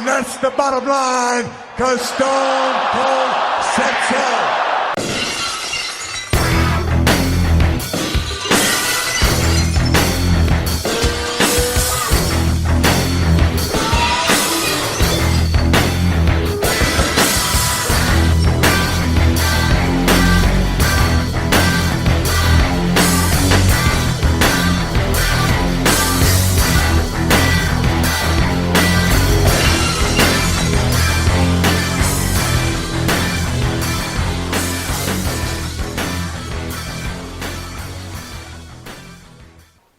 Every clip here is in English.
That's the bottom line, because Stone Cold said so.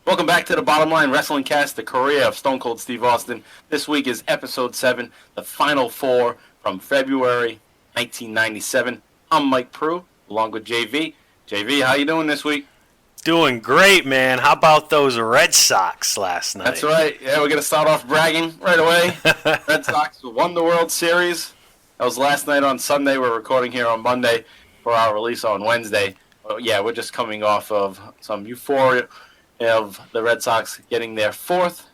Welcome back to the Bottom Line Wrestling Cast, the career of Stone Cold Steve Austin. This week is episode 7, the final 4 from February 1997. I'm Mike Prue, along with JV. JV, how you doing this week? Doing great, man. How about those Red Sox last night? That's right. Yeah, we're going to start off bragging right away. Red Sox won the World Series. That was last night on Sunday. We're recording here on Monday for our release on Wednesday. But yeah, we're just coming off of some euphoria of the Red Sox getting their 4th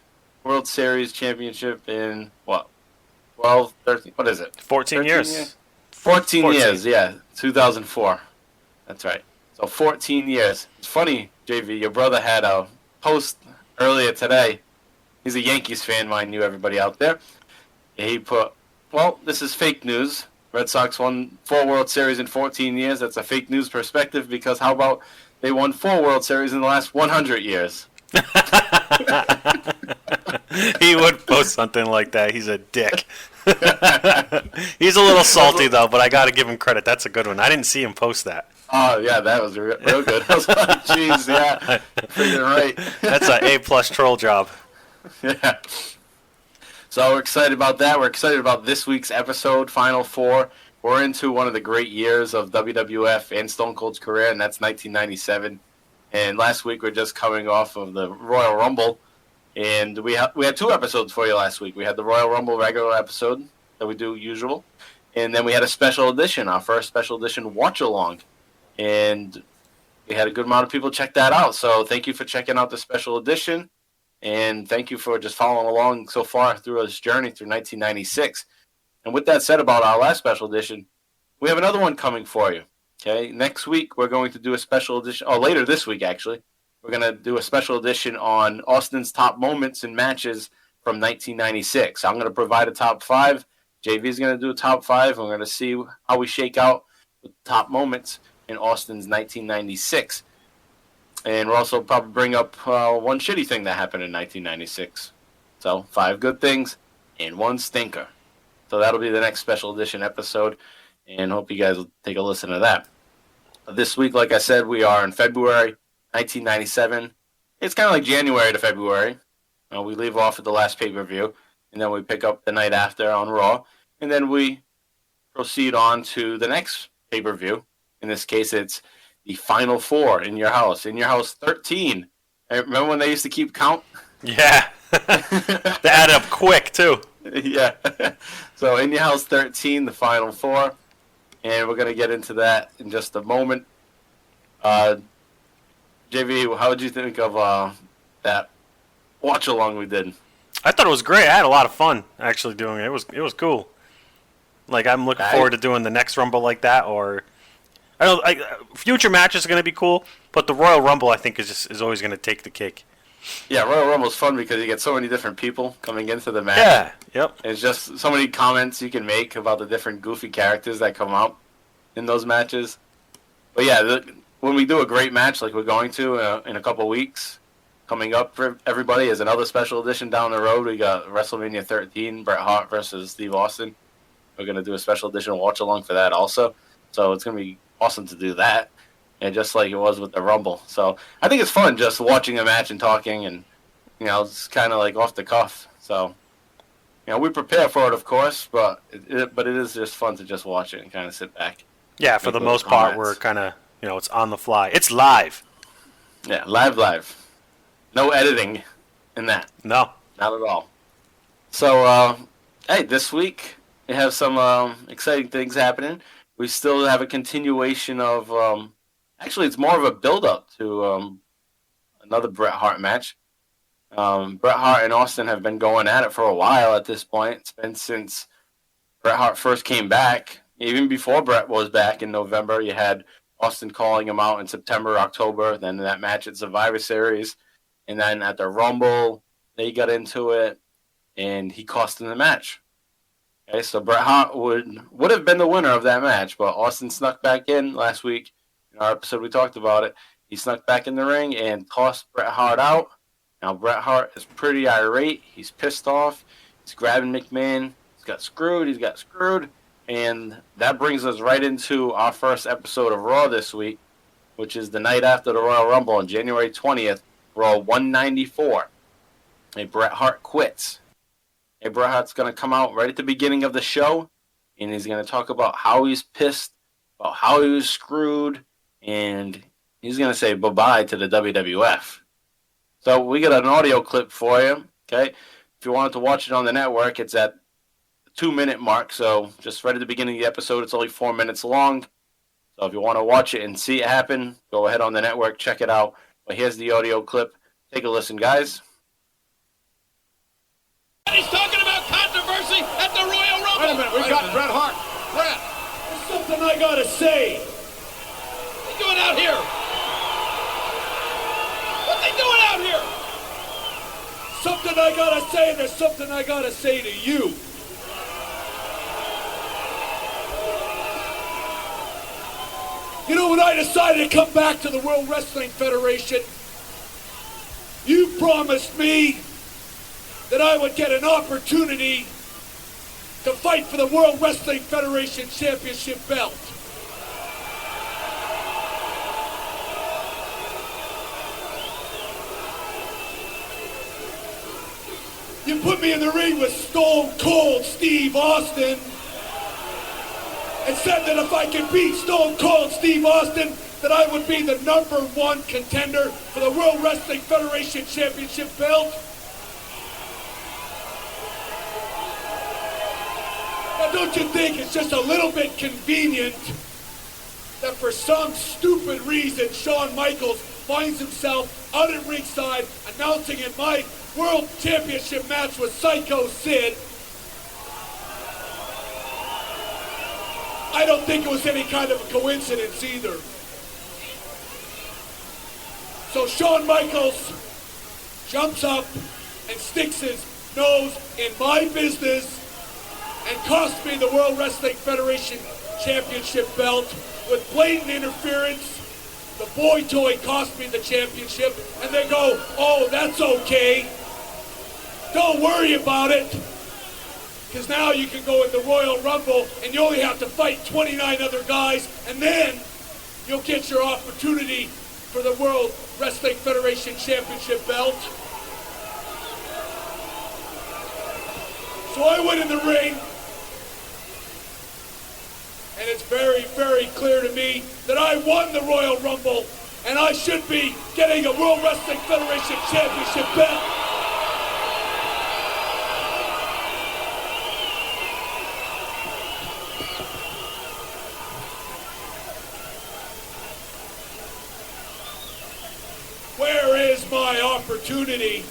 World Series championship in, 12, 13, what is it? 14 years. 14 years, yeah, 2004. That's right. So 14 years. It's funny, JV, your brother had a post earlier today. He's a Yankees fan, mind you, everybody out there. He put, this is fake news. Red Sox won 4 World Series in 14 years. That's a fake news perspective, because how about they won 4 World Series in the last 100 years. He would post something like that. He's a dick. He's a little salty, though, but I got to give him credit. That's a good one. I didn't see him post that. Oh, yeah, that was real good. I was like, jeez, yeah, figuring right. That's an A-plus troll job. Yeah. So we're excited about that. We're excited about this week's episode, Final 4. We're into one of the great years of WWF and Stone Cold's career, and that's 1997. And last week we're just coming off of the Royal Rumble, and we had 2 episodes for you last week. We had the Royal Rumble regular episode that we do usual, and then we had a special edition, our first special edition watch-along. And we had a good amount of people check that out, so thank you for checking out the special edition, and thank you for just following along so far through this journey through 1996. And with that said about our last special edition, we have another one coming for you. Okay, next week we're going to do a special edition, later this week actually, we're going to do a special edition on Austin's top moments and matches from 1996. I'm going to provide a top 5. JV's going to do a top 5. And we're going to see how we shake out with top moments in Austin's 1996. And we'll also probably bring up one shitty thing that happened in 1996. So 5 good things and 1 stinker. So that'll be the next special edition episode, and hope you guys will take a listen to that. This week, like I said, we are in February 1997. It's kind of like January to February. We leave off at the last pay-per-view, and then we pick up the night after on Raw, and then we proceed on to the next pay-per-view. In this case, it's the Final 4 in your house. In your house 13. Remember when they used to keep count? Yeah. They add up quick, too. Yeah. So in your house 13, the Final 4, and we're going to get into that in just a moment. JV, how did you think of that watch along we did? I thought it was great. I had a lot of fun actually doing it. It was cool. Like, I'm looking forward to doing the next Rumble like that, or future matches are going to be cool, but the Royal Rumble I think is always going to take the cake. Yeah, Royal Rumble's fun because you get so many different people coming into the match. Yeah, yep. It's just so many comments you can make about the different goofy characters that come out in those matches. But yeah, when we do a great match like we're going to in a couple weeks, coming up for everybody is another special edition down the road. We got WrestleMania 13, Bret Hart versus Steve Austin. We're going to do a special edition watch-along for that also. So it's going to be awesome to do that. And just like it was with the Rumble. So I think it's fun just watching a match and talking, and it's kind of like off the cuff. So we prepare for it, of course, but it is just fun to just watch it and kind of sit back. Yeah, for the most part, we're kind of it's on the fly. It's live. Yeah, live. No editing in that. No, not at all. So hey, this week we have some exciting things happening. We still have a continuation of. Actually, it's more of a build-up to another Bret Hart match. Bret Hart and Austin have been going at it for a while at this point. It's been since Bret Hart first came back. Even before Bret was back in November, you had Austin calling him out in September, October, then that match at Survivor Series. And then at the Rumble, they got into it, and he cost him the match. Okay, so Bret Hart would have been the winner of that match, but Austin snuck back in last week. In our episode, we talked about it. He snuck back in the ring and tossed Bret Hart out. Now, Bret Hart is pretty irate. He's pissed off. He's grabbing McMahon. He's got screwed. And that brings us right into our first episode of Raw this week, which is the night after the Royal Rumble on January 20th, Raw 194. And Bret Hart quits. And Bret Hart's going to come out right at the beginning of the show, and he's going to talk about how he's pissed, about how he was screwed, and he's going to say bye-bye to the WWF. So we got an audio clip for you, okay? If you wanted to watch it on the network, it's at the 2-minute mark, so just right at the beginning of the episode, it's only 4 minutes long. So if you want to watch it and see it happen, go ahead on the network, check it out. But here's the audio clip. Take a listen, guys. He's talking about controversy at the Royal Rumble. Wait a minute, we've got Bret Hart. Bret, There's something I gotta say. what's he doing out here? What's he doing out here? Something I gotta say, and there's something I gotta say to you. You know, when I decided to come back to the World Wrestling Federation, you promised me that I would get an opportunity to fight for the World Wrestling Federation Championship belt. You put me in the ring with Stone Cold Steve Austin and said that if I could beat Stone Cold Steve Austin, that I would be the #1 contender for the World Wrestling Federation Championship belt. Now, don't you think it's just a little bit convenient that for some stupid reason Shawn Michaels finds himself out at ringside announcing in my World Championship match with Psycho Sid? I don't think it was any kind of a coincidence either. So Shawn Michaels jumps up and sticks his nose in my business and cost me the World Wrestling Federation Championship belt with blatant interference. The boy toy cost me the championship, and they go, oh, that's okay. Don't worry about it, because now you can go in the Royal Rumble and you only have to fight 29 other guys, and then you'll get your opportunity for the World Wrestling Federation Championship belt. So I went in the ring, and it's very, very clear to me that I won the Royal Rumble, and I should be getting a World Wrestling Federation Championship belt. Where is my opportunity?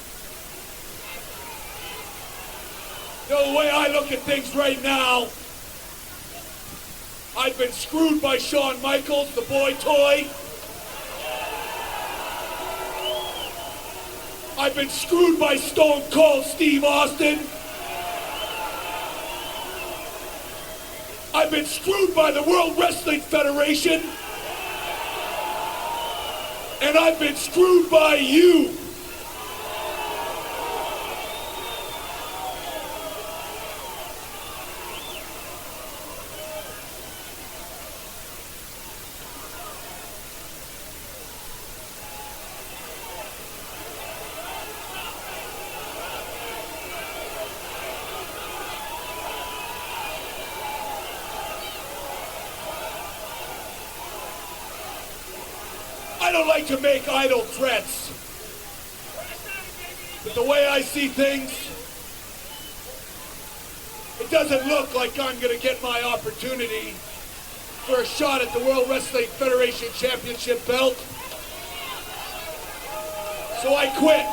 You know, the way I look at things right now, I've been screwed by Shawn Michaels, the boy toy. I've been screwed by Stone Cold Steve Austin. I've been screwed by the World Wrestling Federation. And I've been screwed by you. I don't like to make idle threats, but the way I see things, it doesn't look like I'm going to get my opportunity for a shot at the World Wrestling Federation Championship belt. So I quit.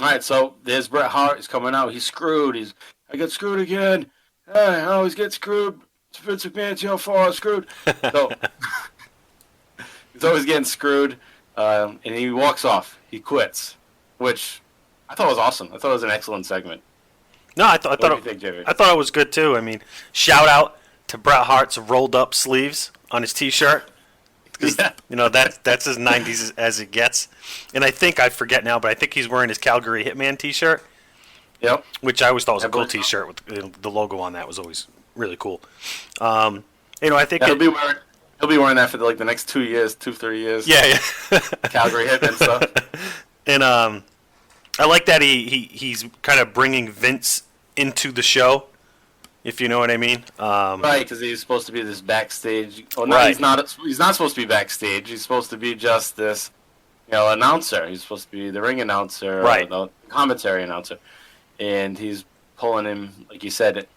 All right, so there's Bret Hart. He's coming out. He's screwed. I got screwed again. I always get screwed. Vince McMahon, see how far I'm screwed. So he's always getting screwed, and he walks off. He quits, which I thought was awesome. I thought it was an excellent segment. No, I thought it was good too. I mean, shout out to Bret Hart's rolled up sleeves on his T-shirt. Yeah. You know, that's as 90s as it gets. And I forget now, but I think he's wearing his Calgary Hitman T-shirt. Yep. Which I always thought was a cool T-shirt with the logo on that was always really cool. I think he'll be wearing that for the next 2 years, 3 years. Yeah. Calgary Hitman stuff. And I like that he's kind of bringing Vince into the show, if you know what I mean. Right, because he's supposed to be this backstage. Oh no, right. He's not supposed to be backstage. He's supposed to be just this, announcer. He's supposed to be the ring announcer, right? Or the commentary announcer, and he's pulling him, like you said,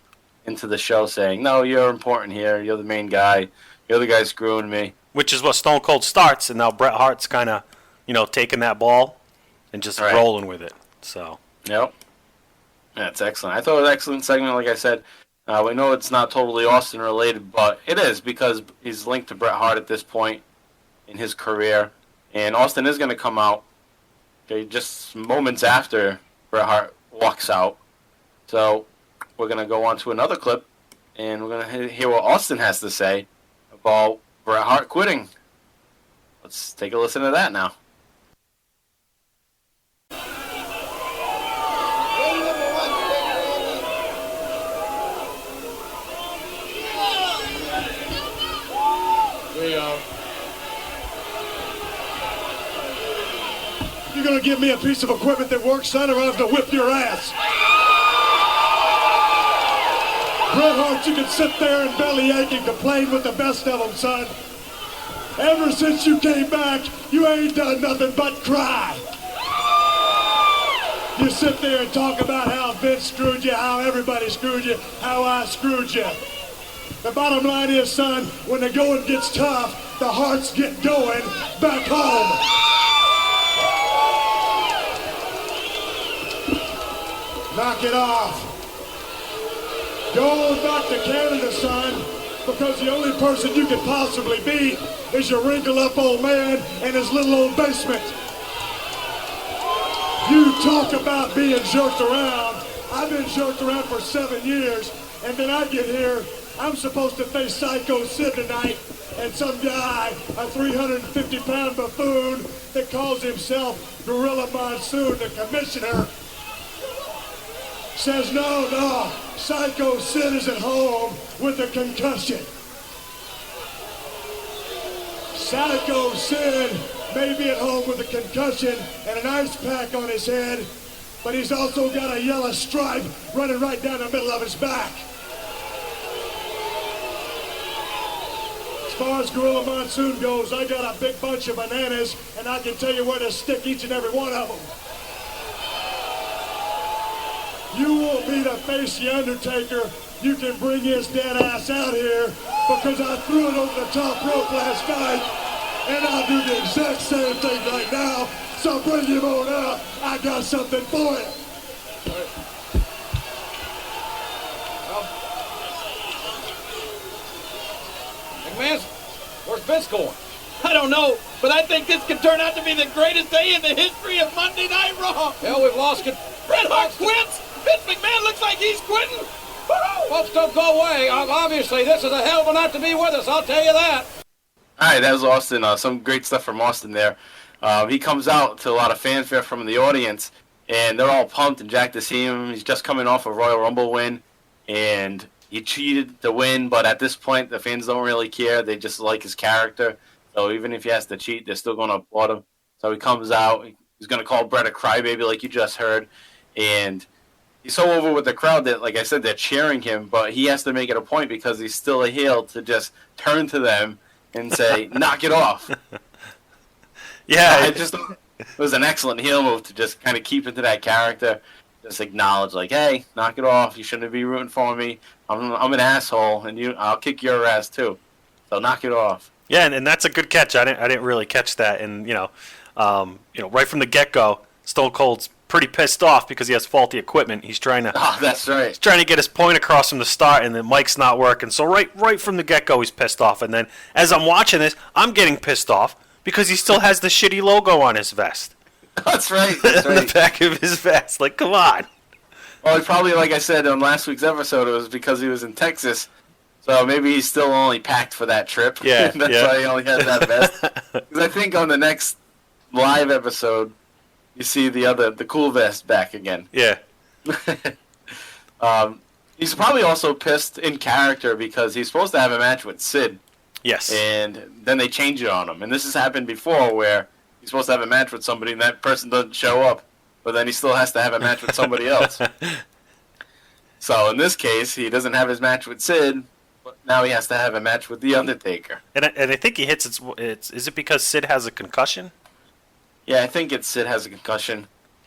into the show, saying, "No, you're important here. You're the main guy. You're the guy screwing me." Which is what Stone Cold starts, and now Bret Hart's kind of, taking that ball and just rolling with it. So. Yep. That's excellent. I thought it was an excellent segment, like I said. We know it's not totally Austin related, but it is because he's linked to Bret Hart at this point in his career. And Austin is going to come out just moments after Bret Hart walks out. So we're going to go on to another clip, and we're going to hear what Austin has to say about Bret Hart quitting. Let's take a listen to that now. You're gonna give me a piece of equipment that works, son, or I have to whip your ass. Bret Hart, you can sit there and bellyache and complain with the best of them, son. Ever since you came back, you ain't done nothing but cry. You sit there and talk about how Vince screwed you, how everybody screwed you, how I screwed you. The bottom line is, son, when the going gets tough, the hearts get going back home. Knock it off. Go back to Canada, son, because the only person you could possibly be is your wrinkled-up old man in his little old basement. You talk about being jerked around. I've been jerked around for 7 years, and then I get here, I'm supposed to face Psycho Sid tonight, and some guy, a 350-pound buffoon that calls himself Gorilla Monsoon, the commissioner, says, no, Psycho Sid is at home with a concussion. Psycho Sid may be at home with a concussion and an ice pack on his head, but he's also got a yellow stripe running right down the middle of his back. As far as Gorilla Monsoon goes, I got a big bunch of bananas, and I can tell you where to stick each and every one of them. You want me to face the Undertaker, you can bring his dead ass out here because I threw it over the top rope last night, and I'll do the exact same thing right now, so bring him on out. I got something for you. McMahon, where's Vince going? I don't know, but I think this could turn out to be the greatest day in the history of Monday Night Raw. Hell, we've lost it. Bret Hart quits. Vince McMahon looks like he's quitting. Woo-hoo! Folks, don't go away. Obviously, this is a hell of a night to be with us, I'll tell you that. All right, that was Austin. Some great stuff from Austin there. He comes out to a lot of fanfare from the audience, and they're all pumped and jacked to see him. He's just coming off a Royal Rumble win, and he cheated to win, but at this point, the fans don't really care. They just like his character. So even if he has to cheat, they're still going to applaud him. So he comes out. He's going to call Bret a crybaby like you just heard, and he's so over with the crowd that, like I said, they're cheering him, but he has to make it a point because he's still a heel to just turn to them and say, knock it off. Yeah. It was an excellent heel move to just kind of keep into that character, just acknowledge, like, hey, knock it off. You shouldn't be rooting for me. I'm an asshole, and I'll kick your ass too. So knock it off. Yeah, and that's a good catch. I didn't really catch that, and right from the get-go, Stone Cold's pretty pissed off because he has faulty equipment. He's trying to that's right. he's trying to get his point across from the start, and the mic's not working. So right from the get-go, he's pissed off. And then as I'm watching this, I'm getting pissed off because he still has the shitty logo on his vest. That's right. That's right. The back of his vest. Like, come on. Well, he probably, like I said on last week's episode, it was because he was in Texas. So maybe he's still only packed for that trip. Yeah, That's yeah. why he only has that vest. Because I think on the next live episode, you see the cool vest back again. Yeah. He's probably also pissed in character because he's supposed to have a match with Sid. Yes. And then they change it on him. And this has happened before where he's supposed to have a match with somebody and that person doesn't show up. But then he still has to have a match with somebody else. So in this case, he doesn't have his match with Sid, but now he has to have a match with The Undertaker. And I think he hits it's is it because Sid has a concussion? Yeah, I think it's Sid has a concussion,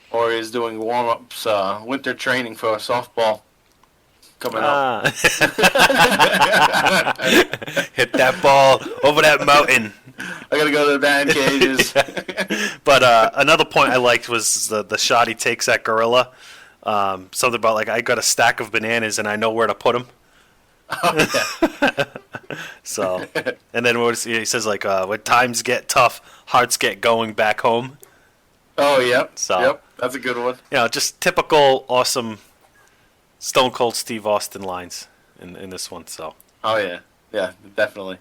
or he's doing warm-ups, winter training for softball coming up. Hit that ball over that mountain. I gotta go to the batting cages. But another point I liked was the shot he takes at Gorilla. Something about like, I got a stack of bananas and I know where to put them. Oh, yeah. So, and then he says like, when times get tough, hearts get going back home. Oh, yep. So, yep, that's a good one. You know, just typical awesome Stone Cold Steve Austin lines in this one. So. Oh yeah, yeah, definitely.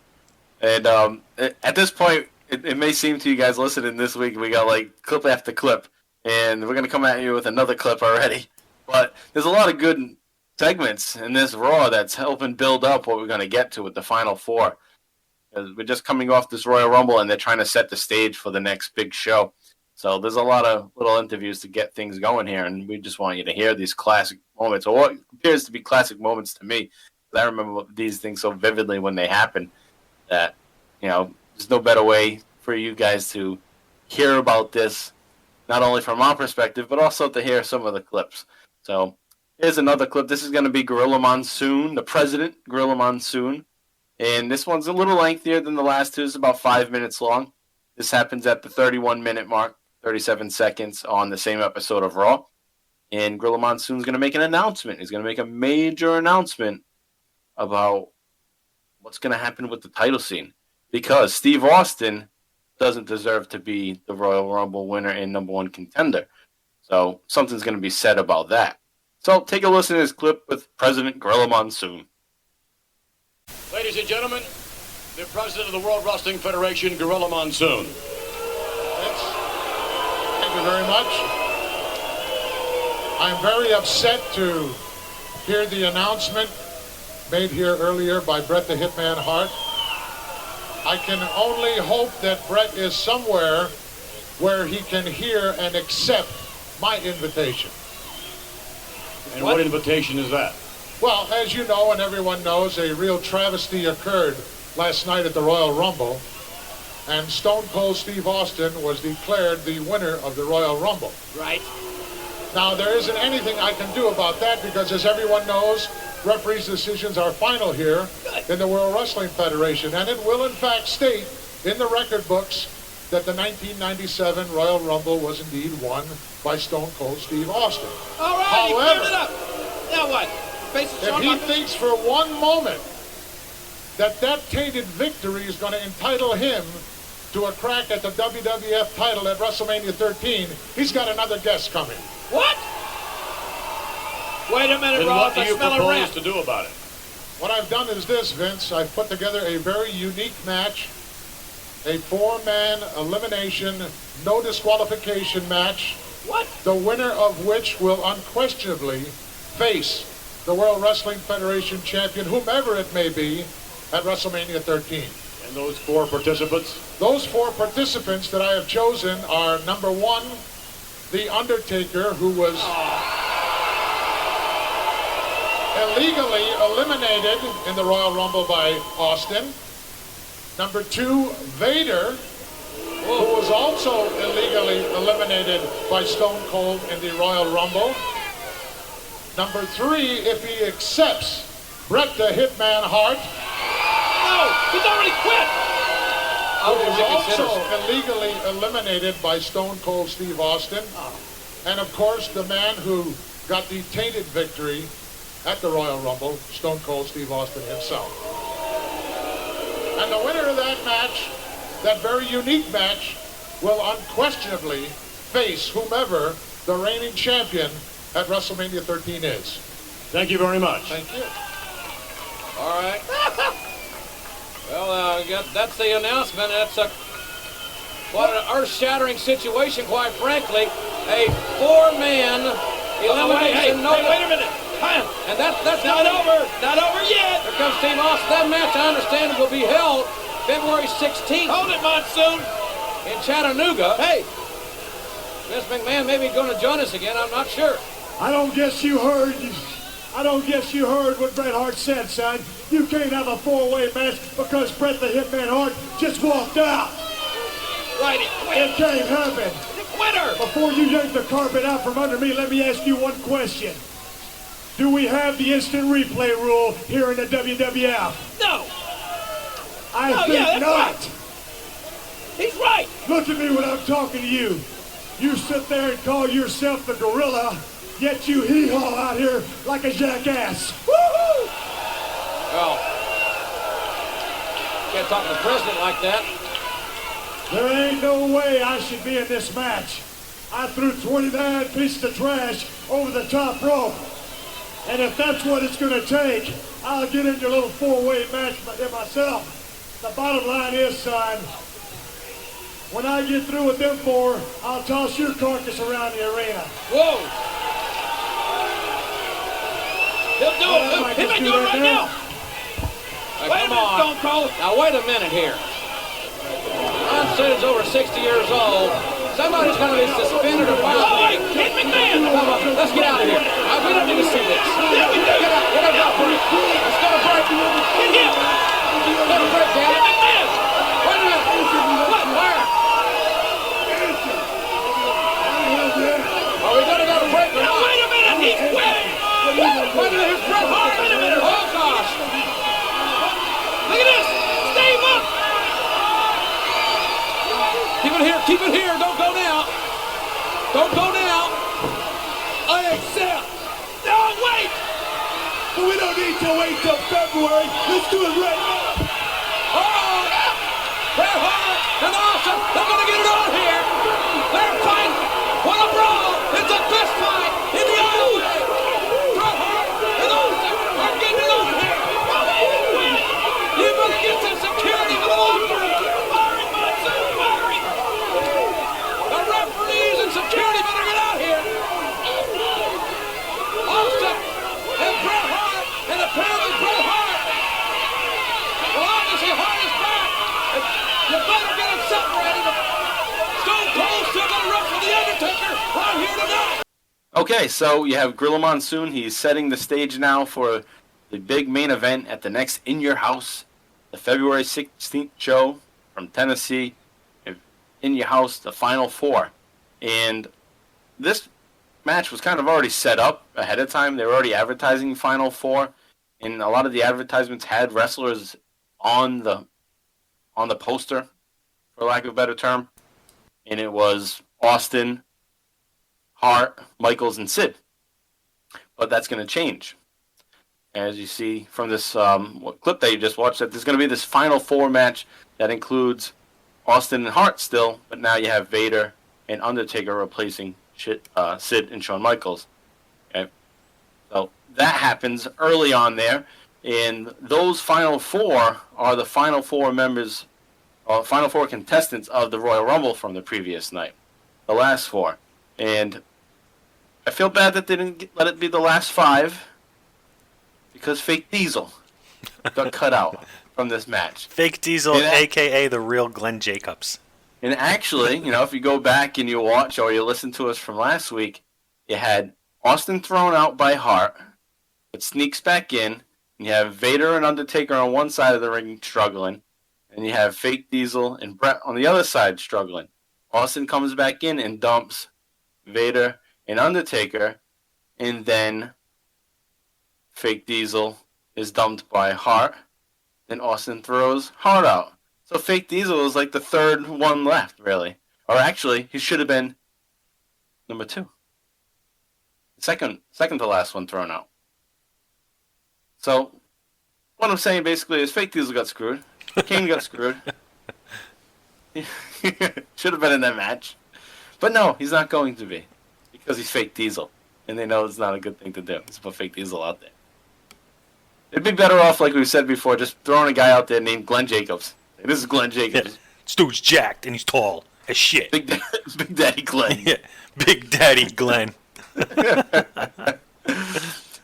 And at this point, it may seem to you guys listening this week, we got like clip after clip, and we're gonna come at you with another clip already. But there's a lot of good segments in this Raw that's helping build up what we're gonna get to with the Final Four. We're just coming off this Royal Rumble, and they're trying to set the stage for the next big show. So there's a lot of little interviews to get things going here, and we just want you to hear these classic moments, or what appears to be classic moments to me. I remember these things so vividly when they happen that, you know, there's no better way for you guys to hear about this, not only from our perspective, but also to hear some of the clips. So here's another clip. This is going to be Gorilla Monsoon, the president, Gorilla Monsoon. And this one's a little lengthier than the last two. It's about 5 minutes long. This happens at the 31-minute mark, 37 seconds on the same episode of Raw. And Gorilla Monsoon's going to make an announcement. He's going to make a major announcement about what's going to happen with the title scene. Because Steve Austin doesn't deserve to be the Royal Rumble winner and number one contender. So something's going to be said about that. So take a listen to this clip with President Gorilla Monsoon. Ladies and gentlemen, the president of the World Wrestling Federation, Gorilla Monsoon. Thank you very much. I'm very upset to hear the announcement made here earlier by Bret the Hitman Hart. I can only hope that Bret is somewhere where he can hear and accept my invitation. And what invitation is that? Well, as you know and everyone knows, a real travesty occurred last night at the Royal Rumble, and Stone Cold Steve Austin was declared the winner of the Royal Rumble. Right. Now, there isn't anything I can do about that because, as everyone knows, referees' decisions are final here in the World Wrestling Federation, and it will in fact state in the record books that the 1997 Royal Rumble was indeed won by Stone Cold Steve Austin. All right, However, you cleared it up. Now what? If he thinks for one moment that that tainted victory is going to entitle him to a crack at the WWF title at WrestleMania 13, he's got another guest coming. What? Wait a minute, Then Rob. what do you propose to do about it? What I've done is this, Vince. I've put together a very unique match, a four-man elimination, no disqualification match. What? The winner of which will unquestionably face the World Wrestling Federation champion, whomever it may be, at WrestleMania 13. And those four participants? Those four participants that I have chosen are, number one, The Undertaker, who was illegally eliminated in the Royal Rumble by Austin. Number two, Vader, who was also illegally eliminated by Stone Cold in the Royal Rumble. Number three, if he accepts Bret the Hitman Hart, No, he's already quit. who was also illegally eliminated by Stone Cold Steve Austin. And of course, the man who got the tainted victory at the Royal Rumble, Stone Cold Steve Austin himself. And the winner of that match, that very unique match, will unquestionably face whomever the reigning champion at WrestleMania 13 is. Thank you very much. Thank you. All right. Well, that's the announcement. That's what an earth-shattering situation, quite frankly. A four-man elimination. Wait a minute. And that's Not over. Not over yet. Here comes Steve Austin. That match, I understand, will be held February 16th. Hold it, Monsoon. In Chattanooga. Hey, Vince McMahon may be going to join us again. I'm not sure. I don't guess you heard what Bret Hart said, son. You can't have a four-way match because Bret the Hitman Hart just walked out. Right, It can't happen. winner. Before you yank the carpet out from under me, let me ask you one question. Do we have the instant replay rule here in the WWF? No. I think that's not. right. He's right. Look at me when I'm talking to you. You sit there and call yourself the gorilla, yet you hee-haw out here like a jackass. Woo-hoo! Well, can't talk to the president like that. There ain't no way I should be in this match. I threw 29 pieces of trash over the top rope. And if that's what it's going to take, I'll get into a little four-way match myself. The bottom line is, son, when I get through with them four, I'll toss your carcass around the arena. Whoa. He'll do it. He may do it right now. Wait a minute, Stone Cold. Now, wait a minute here. Monsoon is over 60 years old. Somebody's going to be suspended or filed. Oh, wait, Kid McMahon. Come on, let's get out of here. We don't need to see this. Yeah, we do. Get out. We're going to go break. Let's go to break. Get him. Go to break, damn it. McMahon. Wait a minute. What? Where? Are we going to go to break or Now, not? wait a minute. He's winning. Wait a minute. Here's Bret Hart. Wait a minute. Oh, gosh. Look at this. Steve up. Keep it here. Keep it here. Don't go now. Don't go now. I accept. No, wait. But we don't need to wait till February. Let's do it right now. Oh, Bret Hart and Austin. They're going to get it on here. They're fighting. What a brawl. It's the best fight in the IWA. Bret Hart and Austin are getting it on here. You better get some security for the locker room. Firing, Monsoon, firing. The referees and security better get out here. Austin and Bret Hart, and apparently Bret Hart. Well, obviously Hart is back. You better get them separated. Stone Cold's still going to wrestle the Undertaker right here tonight. Okay, so you have Gorilla Monsoon. He's setting the stage now for the big main event at the next In Your House, the February 16th show from Tennessee. In Your House, the Final Four. And this match was kind of already set up ahead of time. They were already advertising Final Four, and a lot of the advertisements had wrestlers on the poster, for lack of a better term. And it was Austin, Hart, Michaels, and Sid. But that's going to change. As you see from this clip that you just watched, that there's going to be this Final Four match that includes Austin and Hart still, but now you have Vader and Undertaker replacing Sid and Shawn Michaels. Okay, so that happens early on there, and those Final Four are the Final Four members, or Final Four contestants of the Royal Rumble from the previous night, the last four. And I feel bad that they didn't let it be the last five, because Fake Diesel got cut out from this match. Fake Diesel, a.k.a. the real Glenn Jacobs. And actually, if you go back and you watch or you listen to us from last week, you had Austin thrown out by Hart, but sneaks back in, and you have Vader and Undertaker on one side of the ring struggling, and you have Fake Diesel and Bret on the other side struggling. Austin comes back in and dumps Vader and Undertaker, and then Fake Diesel is dumped by Hart. Then Austin throws Hart out. So Fake Diesel is like the third one left, really. Or actually, he should have been number 2. Second to last one thrown out. So, what I'm saying basically is Fake Diesel got screwed. Kane got screwed. Should have been in that match. But no, he's not going to be. Because he's Fake Diesel. And they know it's not a good thing to do. Just put Fake Diesel out there. It'd be better off, like we said before, just throwing a guy out there named Glenn Jacobs. This is Glenn Jacobs. Yeah. This dude's jacked and he's tall as shit. Big Daddy Glenn. Yeah. Big Daddy Glenn.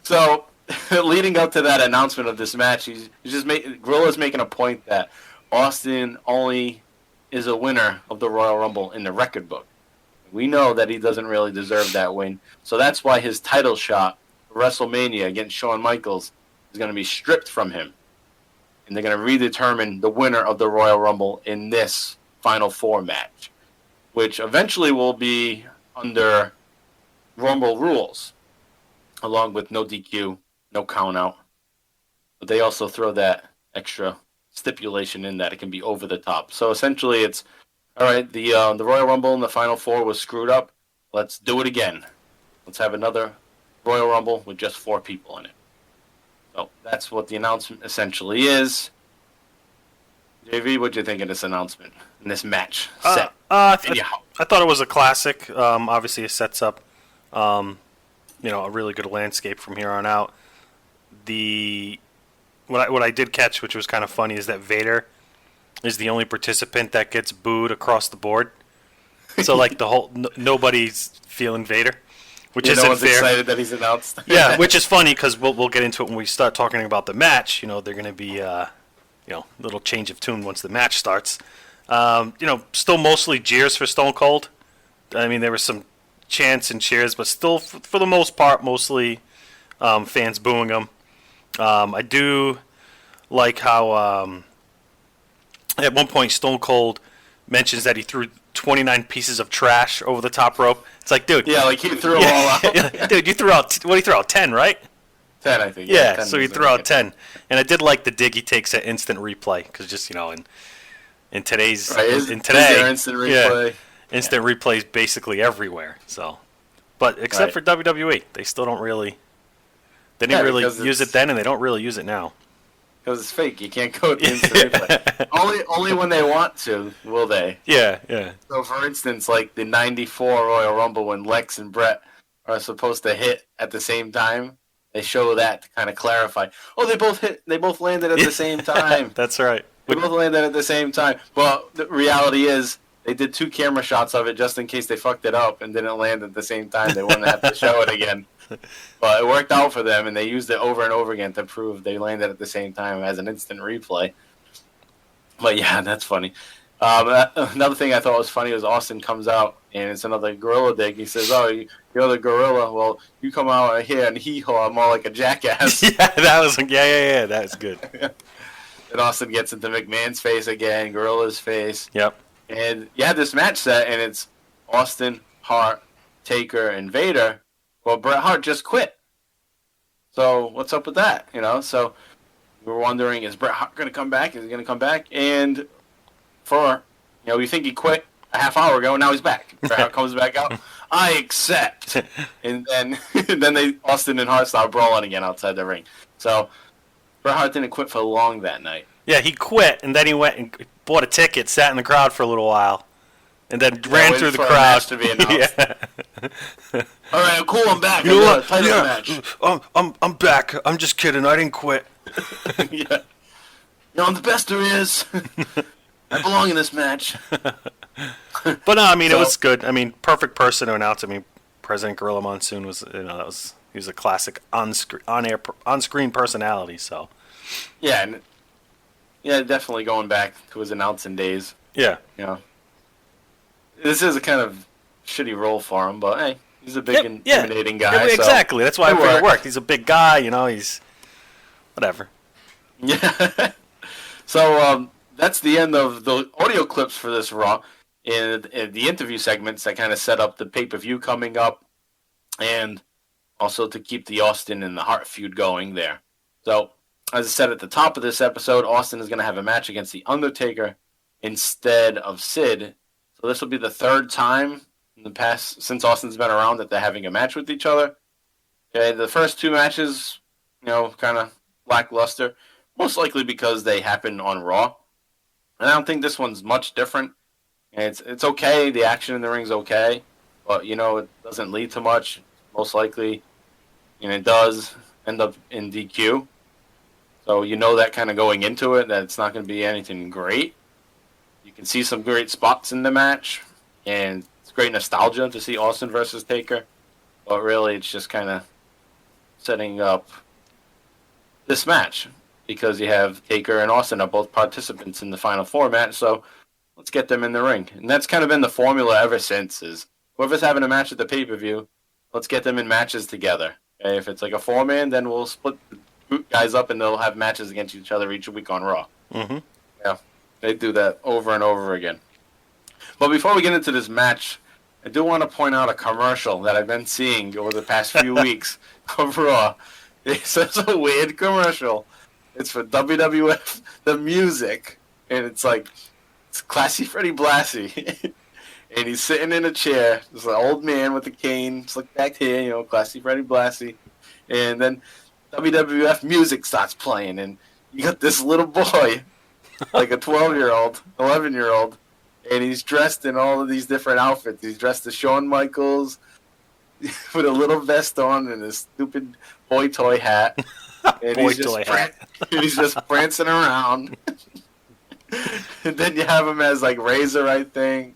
So, leading up to that announcement of this match, Gorilla's making a point that Austin only is a winner of the Royal Rumble in the record book. We know that he doesn't really deserve that win, so that's why his title shot for WrestleMania against Shawn Michaels is going to be stripped from him, and they're going to redetermine the winner of the Royal Rumble in this Final Four match, which eventually will be under Rumble rules, along with no DQ, no count out. But they also throw that extra stipulation in that it can be over the top. So essentially it's, all right, the Royal Rumble in the Final Four was screwed up. Let's do it again. Let's have another Royal Rumble with just 4 people in it. So that's what the announcement essentially is. JV, what'd you think of this announcement and this match set? I thought it was a classic. Obviously, it sets up, a really good landscape from here on out. What I did catch, which was kind of funny, is that Vader is the only participant that gets booed across the board. So like nobody's feeling Vader, which isn't no one's fair. Excited that he's announced. Yeah, which is funny because we'll get into it when we start talking about the match. They're going to be little change of tune once the match starts. Still mostly jeers for Stone Cold. I mean, there were some chants and cheers, but still, for the most part, mostly fans booing him. I do like how at one point Stone Cold mentions that he threw 29 pieces of trash over the top rope. It's like, dude. Yeah, like he threw them all out. Dude, you threw out, what did he throw out, 10, right? 10, I think. Yeah, 10 so he threw out 10. And I did like the dig he takes at instant replay, because just, in today's... Right, in today, instant replay. Yeah, instant replay is basically everywhere, so... But except for WWE, they still don't really... They didn't really use it then, and they don't really use it now. Because it's fake. You can't go to instant replay. Only when they want to will they. Yeah, yeah. So, for instance, like the 94 Royal Rumble when Lex and Bret are supposed to hit at the same time, they show that to kind of clarify. Oh, they both landed at the same time. That's right. They both landed at the same time. Well, the reality is they did 2 camera shots of it just in case they fucked it up and didn't land at the same time. They wouldn't have to show it again. But it worked out for them, and they used it over and over again to prove they landed at the same time as an instant replay. But yeah, that's funny. Another thing I thought was funny was Austin comes out, and it's another gorilla dig. He says, "Oh, you're the gorilla. Well, you come out here and hee-haw more like a jackass." Yeah, that was that was good. And Austin gets into McMahon's face again, Gorilla's face. Yep. And you have this match set, and it's Austin, Hart, Taker, and Vader. Well, Bret Hart just quit. So what's up with that? So we were wondering, is Bret Hart going to come back? Is he going to come back? And we think he quit a half hour ago, and now he's back. Bret Hart comes back out. I accept. And then Austin and Hart start brawling again outside the ring. So Bret Hart didn't quit for long that night. Yeah, he quit, and then he went and bought a ticket, sat in the crowd for a little while, and then ran through the crowd. To be announced. Yeah. All right, cool. I'm back. You know what? Title match. I'm back. I'm just kidding. I didn't quit. Yeah. I'm the best there is. I belong in this match. But no, I mean, it was good. I mean, perfect person to announce. I mean, President Gorilla Monsoon was, he was a classic on-screen personality. So. Yeah, definitely going back to his announcing days. Yeah. This is a kind of shitty role for him, but hey, he's a big intimidating guy. Yeah, exactly. So that's why it worked. He's a big guy, he's whatever. Yeah. So that's the end of the audio clips for this Raw. In the interview segments that kind of set up the pay-per-view coming up, and also to keep the Austin and the Hart feud going there. So, as I said at the top of this episode, Austin is going to have a match against the Undertaker instead of Sid. So this will be the 3rd time in the past since Austin's been around that they're having a match with each other. Okay, the first two matches, kind of lackluster, most likely because they happened on Raw. And I don't think this one's much different. And it's okay. The action in the ring's okay, but it doesn't lead to much. Most likely, and it does end up in DQ. So that kind of going into it, that it's not going to be anything great. You can see some great spots in the match, and it's great nostalgia to see Austin versus Taker. But really, it's just kind of setting up this match because you have Taker and Austin are both participants in the Final Four match. So let's get them in the ring, and that's kind of been the formula ever since. Is whoever's having a match at the pay-per-view, let's get them in matches together. Okay? If it's like a 4-man, then we'll split the guys up and they'll have matches against each other each week on Raw. Mm-hmm. Yeah, they do that over and over again. But before we get into this match, I do want to point out a commercial that I've been seeing over the past few weeks of Raw. It's such a weird commercial. It's for WWF, the music, and it's Classy Freddie Blassie. And he's sitting in a chair. There's an old man with a cane, slick back hair, Classy Freddie Blassie. And then WWF music starts playing, and you got this little boy, like a 12-year-old, 11-year-old, and he's dressed in all of these different outfits. He's dressed as Shawn Michaels with a little vest on and a stupid boy toy hat. And he's just prancing around. And then you have him as Razor, I think.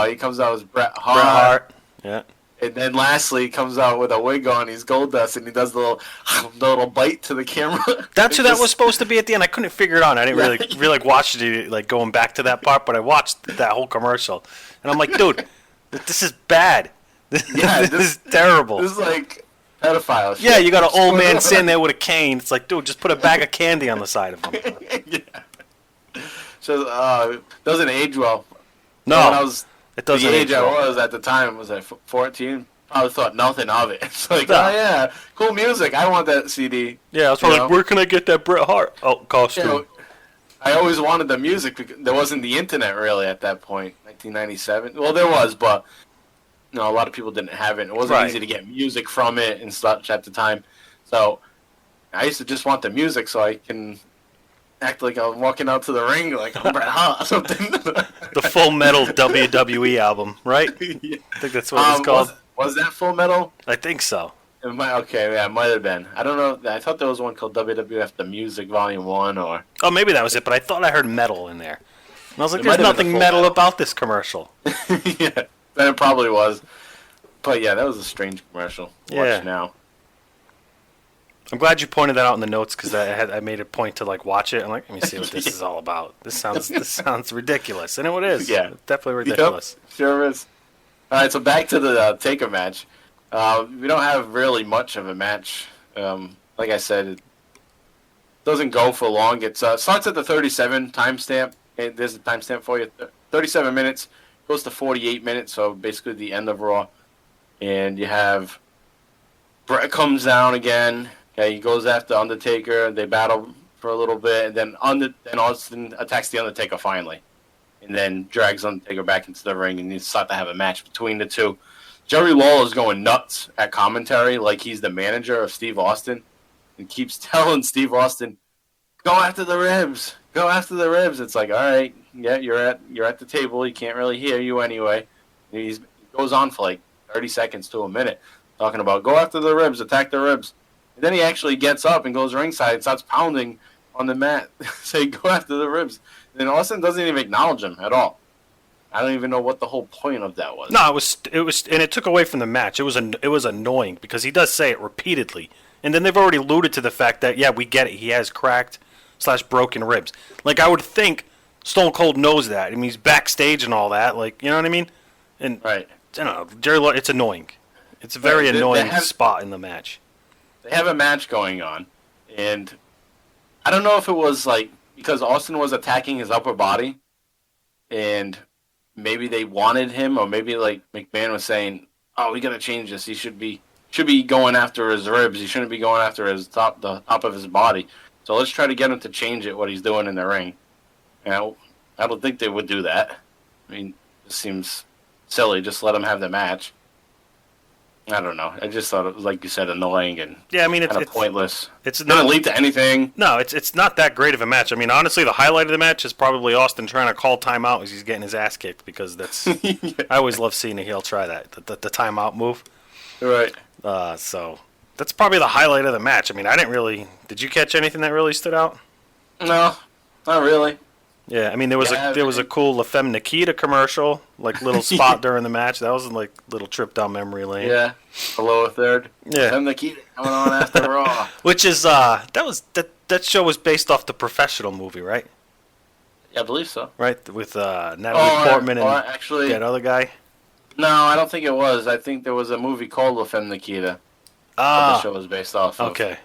He comes out as Bret Hart. Yeah. And then lastly, he comes out with a wig on. He's Goldust, and he does the little bite to the camera. That's who that was supposed to be at the end. I couldn't figure it out. I didn't really watch it, going back to that part, but I watched that whole commercial, and I'm like, dude, this is bad. Yeah, this is terrible. This is pedophile shit. Yeah, you got an old man sitting there with a cane. It's like, dude, just put a bag of candy on the side of him. Yeah. So doesn't age well. No, it doesn't the age age I well. was at the time was 14. Probably thought nothing of it. It's oh yeah, cool music. I want that CD. Yeah, I was probably where can I get that Bret Hart costume? I always wanted the music because there wasn't the internet really at that point, 1997. Well, there was, but a lot of people didn't have it. It wasn't easy to get music from it and such at the time. So I used to just want the music so I can act like I'm walking out to the ring like I'm Bret Hart or something. The Full Metal WWE album, right? Yeah. I think that's what it's called. Was that Full Metal? I think so. It might have been. I don't know. I thought there was one called WWF The Music Volume 1 or... Oh, maybe that was it, but I thought I heard metal in there. And I was like, there's nothing metal about this commercial. Yeah, then it probably was. But yeah, that was a strange commercial. Watch now. I'm glad you pointed that out in the notes because I made a point to watch it. I'm like, let me see what this is all about. This sounds ridiculous, and it is. Yeah, it's definitely ridiculous. Yep, sure is. All right, so back to the Taker match. We don't have really much of a match. Like I said, it doesn't go for long. It starts at the 37 timestamp. There's a timestamp for you. 37 minutes goes to 48 minutes, so basically the end of Raw. And you have Bret comes down again. Okay, he goes after Undertaker. They battle for a little bit, and then Austin attacks the Undertaker finally, and then drags Undertaker back into the ring, and they start to have a match between the two. Jerry Lawler's going nuts at commentary like he's the manager of Steve Austin, and keeps telling Steve Austin, "Go after the ribs, go after the ribs." It's like, all right, yeah, you're at the table. He can't really hear you anyway. And he goes on for 30 seconds to a minute talking about go after the ribs, attack the ribs. And then he actually gets up and goes ringside and starts pounding on the mat, saying, go after the ribs. And Austin doesn't even acknowledge him at all. I don't even know what the whole point of that was. No, it was, and it took away from the match. It was annoying because he does say it repeatedly. And then they've already alluded to the fact that, yeah, we get it. He has cracked/broken ribs. I would think Stone Cold knows that. I mean, he's backstage and all that. You know what I mean? And, right. I don't know. Jerry Lawler, it's annoying. It's a very annoying spot in the match. They have a match going on, and I don't know if it was because Austin was attacking his upper body, and maybe they wanted him, or maybe McMahon was saying, "Oh, we got to change this. He should be going after his ribs. He shouldn't be going after the top of his body. So let's try to get him to change it. What he's doing in the ring." I don't think they would do that. I mean, it seems silly. Just let him have the match. I don't know. I just thought it was, like you said, annoying and Yeah, I mean, kind of pointless. It's Didn't not lead to anything. No, it's not that great of a match. I mean, honestly, the highlight of the match is probably Austin trying to call timeout as he's getting his ass kicked, because that's I always love seeing a heel try that the timeout move. Right. So that's probably the highlight of the match. I mean, I didn't really. Did you catch anything that really stood out? No, not really. Yeah, I mean, there was a cool La Femme Nikita commercial, like little spot during the match. That was like little trip down memory lane. Yeah, below a third. Yeah, and the key coming on after Raw. Which is that show was based off the Professional movie, right? Yeah, I believe so. Right, with Natalie Portman and actually, that other guy. No, I don't think it was. I think there was a movie called La Femme Nikita. That the show was based off of. Okay.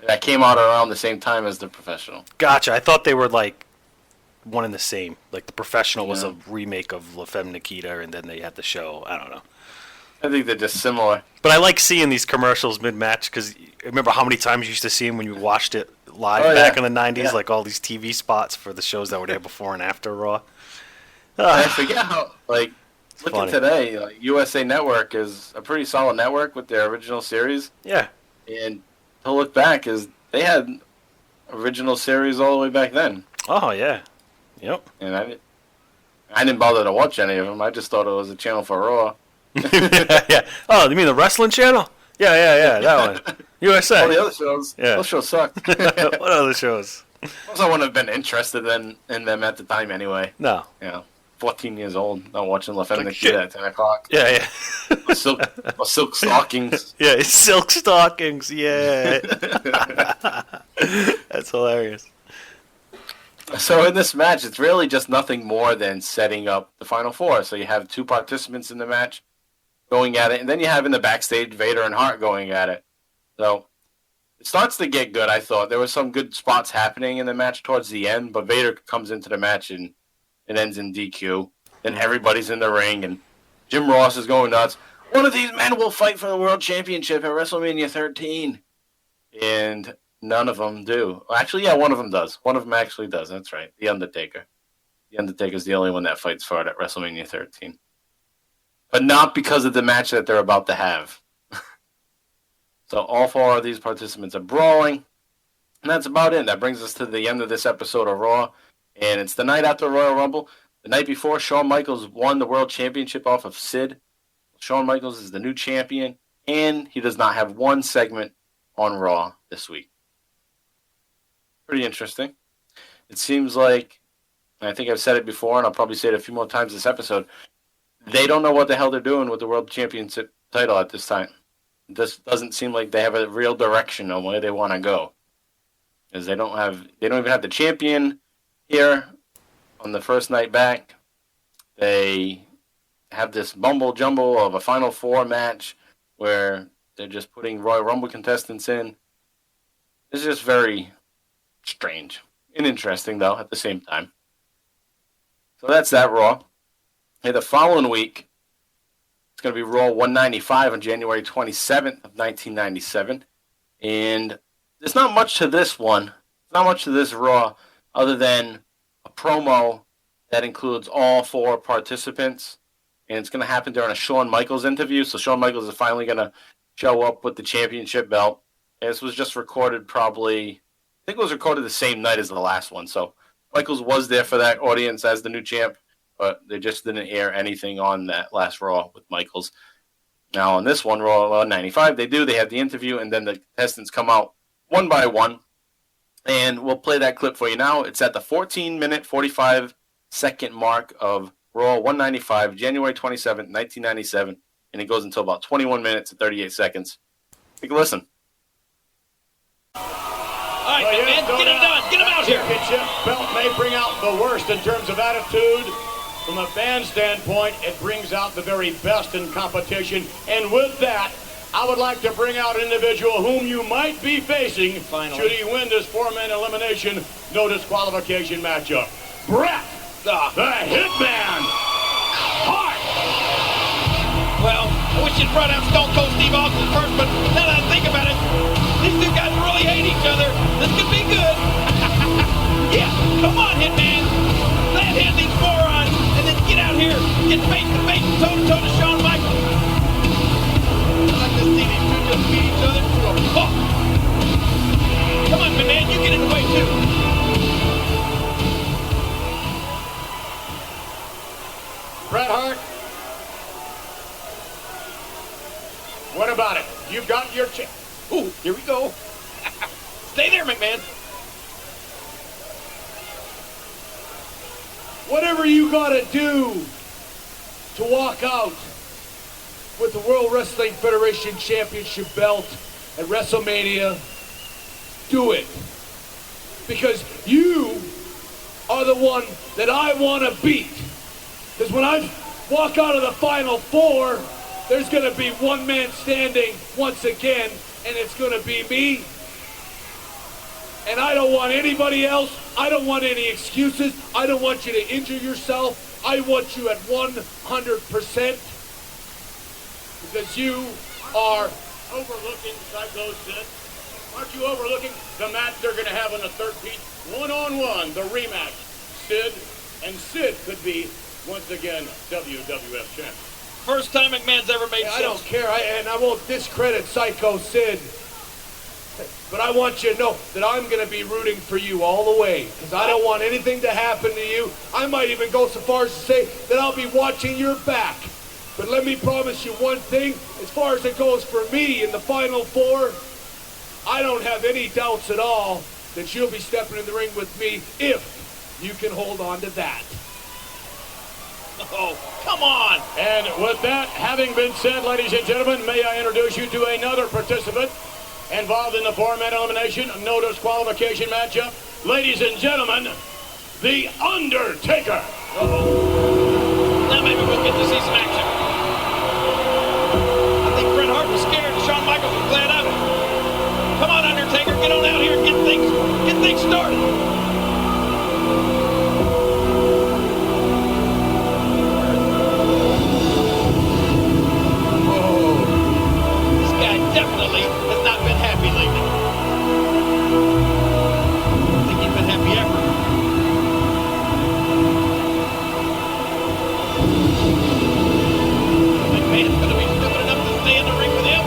That came out around the same time as The Professional. Gotcha. I thought they were like one and the same. Like The Professional was a remake of La Femme Nikita, and then they had the show. I don't know. I think they're just similar. But I like seeing these commercials mid-match, because remember how many times you used to see them when you watched it live back in the 90s? Yeah. Like all these TV spots for the shows that were there before and after Raw. I forget how, like, looking today, USA Network is a pretty solid network with their original series. Yeah. And to look back, is they had original series all the way back then. Oh, yeah. Yep. And I didn't bother to watch any of them. I just thought it was a channel for Raw. Yeah. Oh, you mean the wrestling channel? Yeah, that one. USA. All the other shows. Yeah. Those shows sucked. What other shows? Also, I wouldn't have been interested in them at the time anyway. No. 14 years old, not watching La Femme Nikita at 10 o'clock. Yeah. Silk stockings. Yeah, it's silk stockings, yeah. That's hilarious. So in this match, it's really just nothing more than setting up the Final Four. So you have two participants in the match going at it, and then you have in the backstage Vader and Hart going at it. So it starts to get good, I thought. There were some good spots happening in the match towards the end, but Vader comes into the match and it ends in DQ. Then everybody's in the ring, and Jim Ross is going nuts. One of these men will fight for the World Championship at WrestleMania 13. And none of them do. Well, actually, yeah, one of them does. One of them actually does. That's right. The Undertaker. The Undertaker's the only one that fights for it at WrestleMania 13. But not because of the match that they're about to have. So all four of these participants are brawling. And that's about it. That brings us to the end of this episode of Raw. And it's the night after Royal Rumble. The night before, Shawn Michaels won the World Championship off of Sid. Shawn Michaels is the new champion. And he does not have one segment on Raw this week. Pretty interesting. It seems like, and I think I've said it before, and I'll probably say it a few more times this episode, they don't know what the hell they're doing with the World Championship title at this time. This doesn't seem like they have a real direction on where they want to go. Because they don't even have the champion here on the first night back. They have this mumble jumble of a Final Four match where they're just putting Royal Rumble contestants in. It's just very strange and interesting, though, at the same time. So that's that Raw. Hey, the following week, it's going to be Raw 195 on January 27th of 1997. And there's not much to this one. There's not much to this Raw other than a promo that includes all four participants. And it's going to happen during a Shawn Michaels interview. So Shawn Michaels is finally going to show up with the championship belt. And this was just recorded I think it was recorded the same night as the last one. So Michaels was there for that audience as the new champ, but they just didn't air anything on that last Raw with Michaels. Now on this one, Raw 95, they have the interview, and then the contestants come out one by one. And we'll play that clip for you now. It's at the 14-minute, 45-second mark of Raw 195, January 27th, 1997. And it goes until about 21 minutes and 38 seconds. Take a listen. All right, man, get him done. Get him out here. Championship belt may bring out the worst in terms of attitude. From a fan standpoint, it brings out the very best in competition. And with that, I would like to bring out an individual whom you might be facing should he win this four-man elimination, no disqualification matchup. Bret, the Hitman Hart. Well, I wish you'd brought out Stone Cold Steve Austin first, but now that I think about it, these two guys really hate each other. This could be good. Yeah, come on, Hitman. Land hand these morons, and then get out here, get face to face, toe to toe to Shawn Michaels. Bret Hart, what about it? You've got your chance. Ooh, here we go. Stay there, McMahon. Whatever you gotta do to walk out with the World Wrestling Federation Championship belt at WrestleMania, do it. Because you are the one that I want to beat. Because when I walk out of the Final Four, there's going to be one man standing once again, and it's going to be me. And I don't want anybody else. I don't want any excuses. I don't want you to injure yourself. I want you at 100%. Because you are Overlooking Psycho Sid. Aren't you overlooking the match they're going to have on the 13th? One-on-one, the rematch. Sid and Sid could be, once again, WWF champion. First time McMahon's ever made sense. I don't care, and I won't discredit Psycho Sid. But I want you to know that I'm going to be rooting for you all the way. Because I don't want anything to happen to you. I might even go so far as to say that I'll be watching your back. But let me promise you one thing. As far as it goes for me in the Final Four, I don't have any doubts at all that you'll be stepping in the ring with me if you can hold on to that. Oh, come on. And with that having been said, ladies and gentlemen, may I introduce you to another participant involved in the four-man elimination, no disqualification matchup. Ladies and gentlemen, The Undertaker. Now maybe we'll get to see some action. I think Bret Hart was scared. Shawn Michaels was glad of it. Come on, Undertaker, get on out here and get things started. This guy definitely has not been happy lately. I don't think he's been happy ever. McMahon's gonna be stupid enough to stay in the ring with him.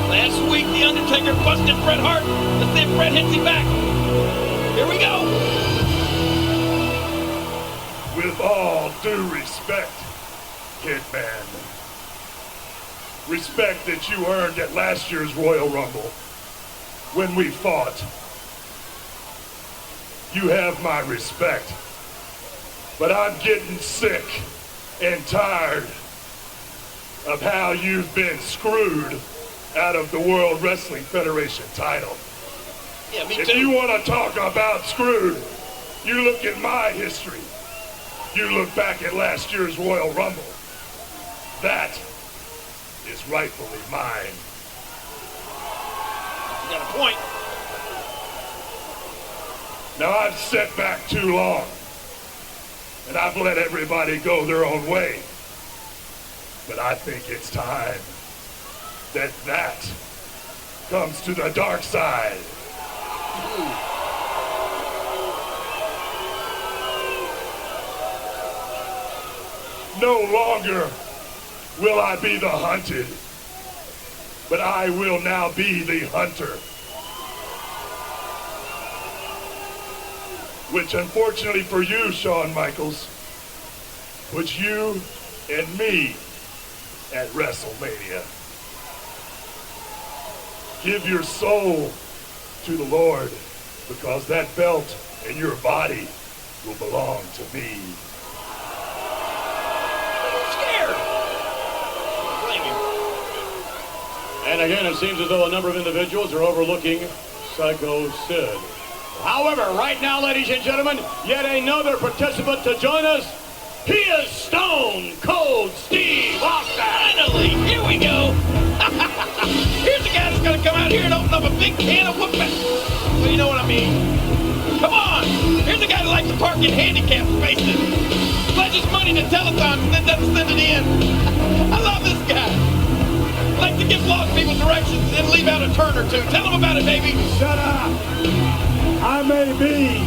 Last week, The Undertaker busted Bret Hart. Let's see if Bret hits him back. Here we go. With all due respect, Kidman. Respect that you earned at last year's Royal Rumble when we fought. You have my respect. But I'm getting sick and tired of how you've been screwed out of the World Wrestling Federation title. Yeah, me If too. you want to talk about screwed, you look at my history. You look back at last year's Royal Rumble. That is rightfully mine. You got a point. Now I've set back too long, and I've let everybody go their own way. But I think it's time that comes to the dark side. No longer will I be the hunted, but I will now be the hunter. Which, unfortunately for you, Shawn Michaels, puts you and me at WrestleMania. Give your soul to the Lord, because that belt and your body will belong to me. Scared. Blame him. And again, it seems as though a number of individuals are overlooking Psycho Sid. However, right now, ladies and gentlemen, yet another participant to join us. He is Stone Cold Steve Austin. Finally, here we go. Here's the guy that's going to come out here and open up a big can of whooping. Well, you know what I mean. Come on. Here's the guy that likes to park in handicapped spaces. Pledges money to telethons and then doesn't send it in. I love this guy. Like to give lost people directions and leave out a turn or two. Tell them about it, baby. Shut up. I may be.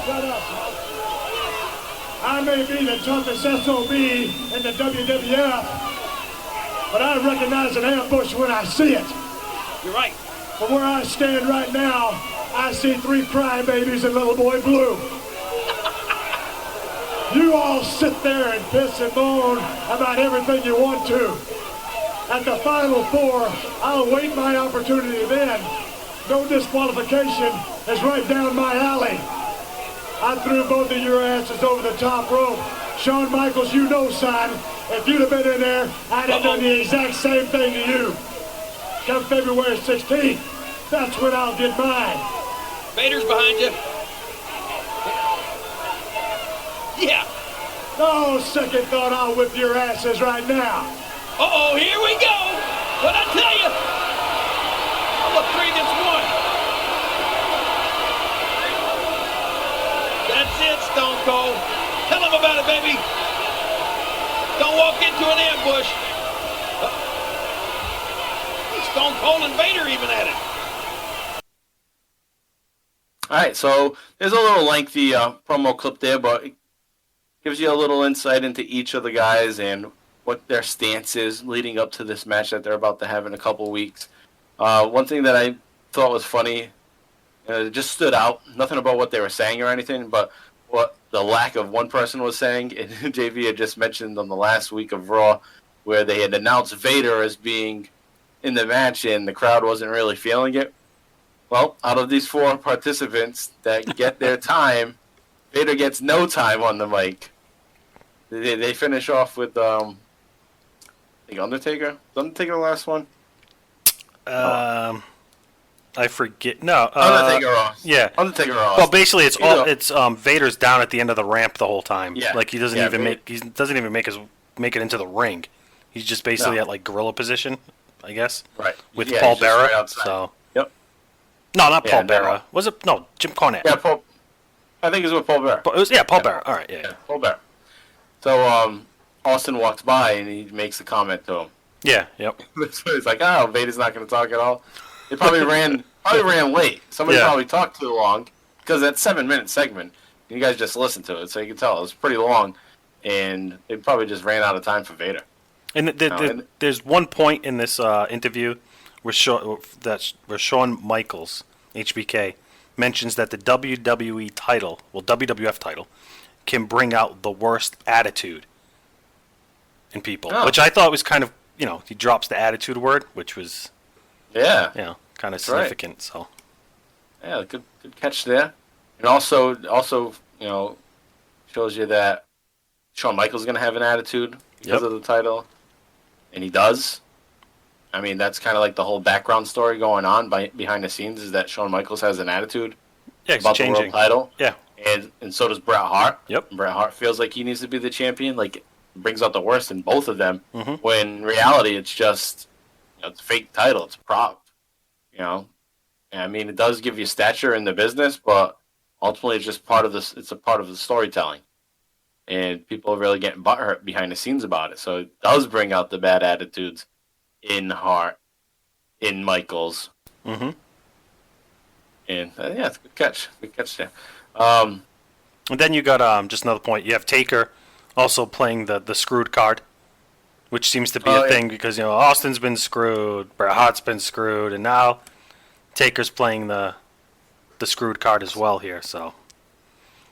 Shut up. I may be the toughest SOB in the WWF, but I recognize an ambush when I see it. You're right. From where I stand right now, I see 3 crybabies and little boy Blue. You all sit there and piss and moan about everything you want to. At the Final 4, I'll wait my opportunity then. No disqualification is right down my alley. I threw both of your asses over the top rope. Shawn Michaels, you know, son, if you'd have been in there, I'd have done the exact same thing to you. Come February 16th, that's when I'll get mine. Vader's behind you. Yeah. No second thought, I'll whip your asses right now. Uh-oh, here we go. What'd I tell you? I'm a 3 against 1. That's it, Stone Cold. Tell him about it, baby. Don't walk into an ambush. Stone Cold and Vader even at it. All right, so there's a little lengthy promo clip there, but it gives you a little insight into each of the guys and what their stance is leading up to this match that they're about to have in a couple weeks. One thing that I thought was funny, it just stood out, nothing about what they were saying or anything, but what the lack of one person was saying. And JV had just mentioned on the last week of Raw where they had announced Vader as being in the match and the crowd wasn't really feeling it. Well, out of these 4 participants that get their time, Vader gets no time on the mic. They finish off with I think Undertaker. Was Undertaker the last one? I forget. No. Undertaker Ross. Yeah. Undertaker Ross. Well, basically, it's Vader's down at the end of the ramp the whole time. Yeah. Like he doesn't even make it into the ring. He's just basically at like gorilla position, I guess. Right. With Yeah, Paul he's just Bearer. right outside. So. Yep. No, not Paul no. Bearer. Was it? No, Jim Cornette. Yeah, Paul. I think it was with Paul Bearer. Paul Bearer. All right. Yeah. Paul Bearer. So Austin walks by and he makes a comment to him. Yeah. Yep. So he's like, "Oh, Vader's not going to talk at all." They probably ran late. Somebody probably talked too long because that 7-minute segment, you guys just listened to it, so you can tell it was pretty long, and they probably just ran out of time for Vader. And there's one point in this interview where Shawn Michaels, HBK, mentions that the WWE title, WWF title, can bring out the worst attitude in people, which I thought was kind of, he drops the attitude word, which was, kind of significant. Right. So, yeah, good catch there, and also, shows you that Shawn Michaels is going to have an attitude because of the title, and he does. I mean, that's kind of like the whole background story going on behind the scenes is that Shawn Michaels has an attitude about the world title. Yeah. And so does Bret Hart. Yep. And Bret Hart feels like he needs to be the champion. Like, it brings out the worst in both of them. Mm-hmm. When in reality, it's just, it's a fake title. It's a prop. And I mean, it does give you stature in the business, but ultimately it's just part of this. It's a part of the storytelling. And people are really getting butthurt behind the scenes about it. So it does bring out the bad attitudes in Hart, in Michaels. Mm-hmm. And, it's a good catch. Good catch there. And then you got just another point. You have Taker also playing the screwed card, which seems to be a thing because Austin's been screwed, Bret Hart's been screwed, and now Taker's playing the screwed card as well here. So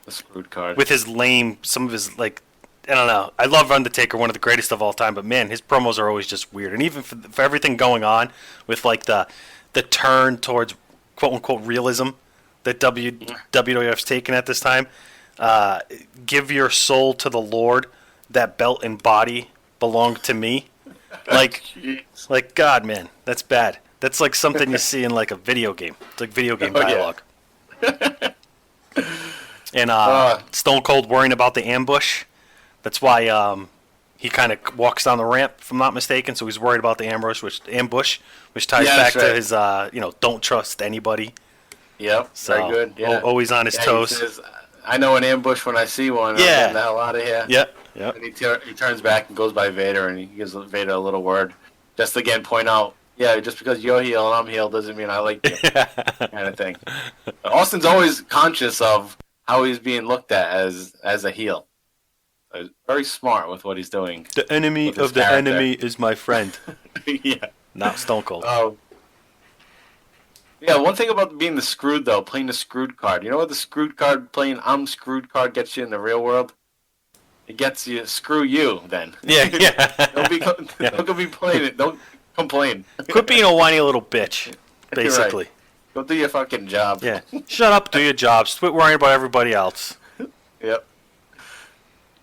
the screwed card with his some of his I don't know. I love Undertaker, one of the greatest of all time, but man, his promos are always just weird. And even for everything going on with the turn towards quote unquote realism that WWF's taken at this time, give your soul to the Lord, that belt and body belong to me. God, man, that's bad. That's like something you see in a video game. It's like video game dialogue. Yeah. And Stone Cold worrying about the ambush. That's why he kind of walks down the ramp, if I'm not mistaken. So he's worried about the ambush, which ties back to his, don't trust anybody. Yep, so, very good. Yeah. Always on his toes. He says, I know an ambush when I see one. I'm getting the hell out of here. Yep. And he turns back and goes by Vader, and he gives Vader a little word. Just again, point out, just because you're heel and I'm heel doesn't mean I like you. Kind of thing. But Austin's always conscious of how he's being looked at as a heel. So very smart with what he's doing. The enemy of the enemy is my friend. Yeah. Not Stone Cold. Yeah, one thing about being the screwed, though, playing the screwed card. You know what the screwed card, playing I'm screwed card gets you in the real world? It gets you, screw you, then. Yeah, yeah. Don't be playing it. Don't complain. Quit being a whiny little bitch, You're basically. right. Go do your fucking job. Yeah. Shut up, do your job. Quit worrying about everybody else. Yep.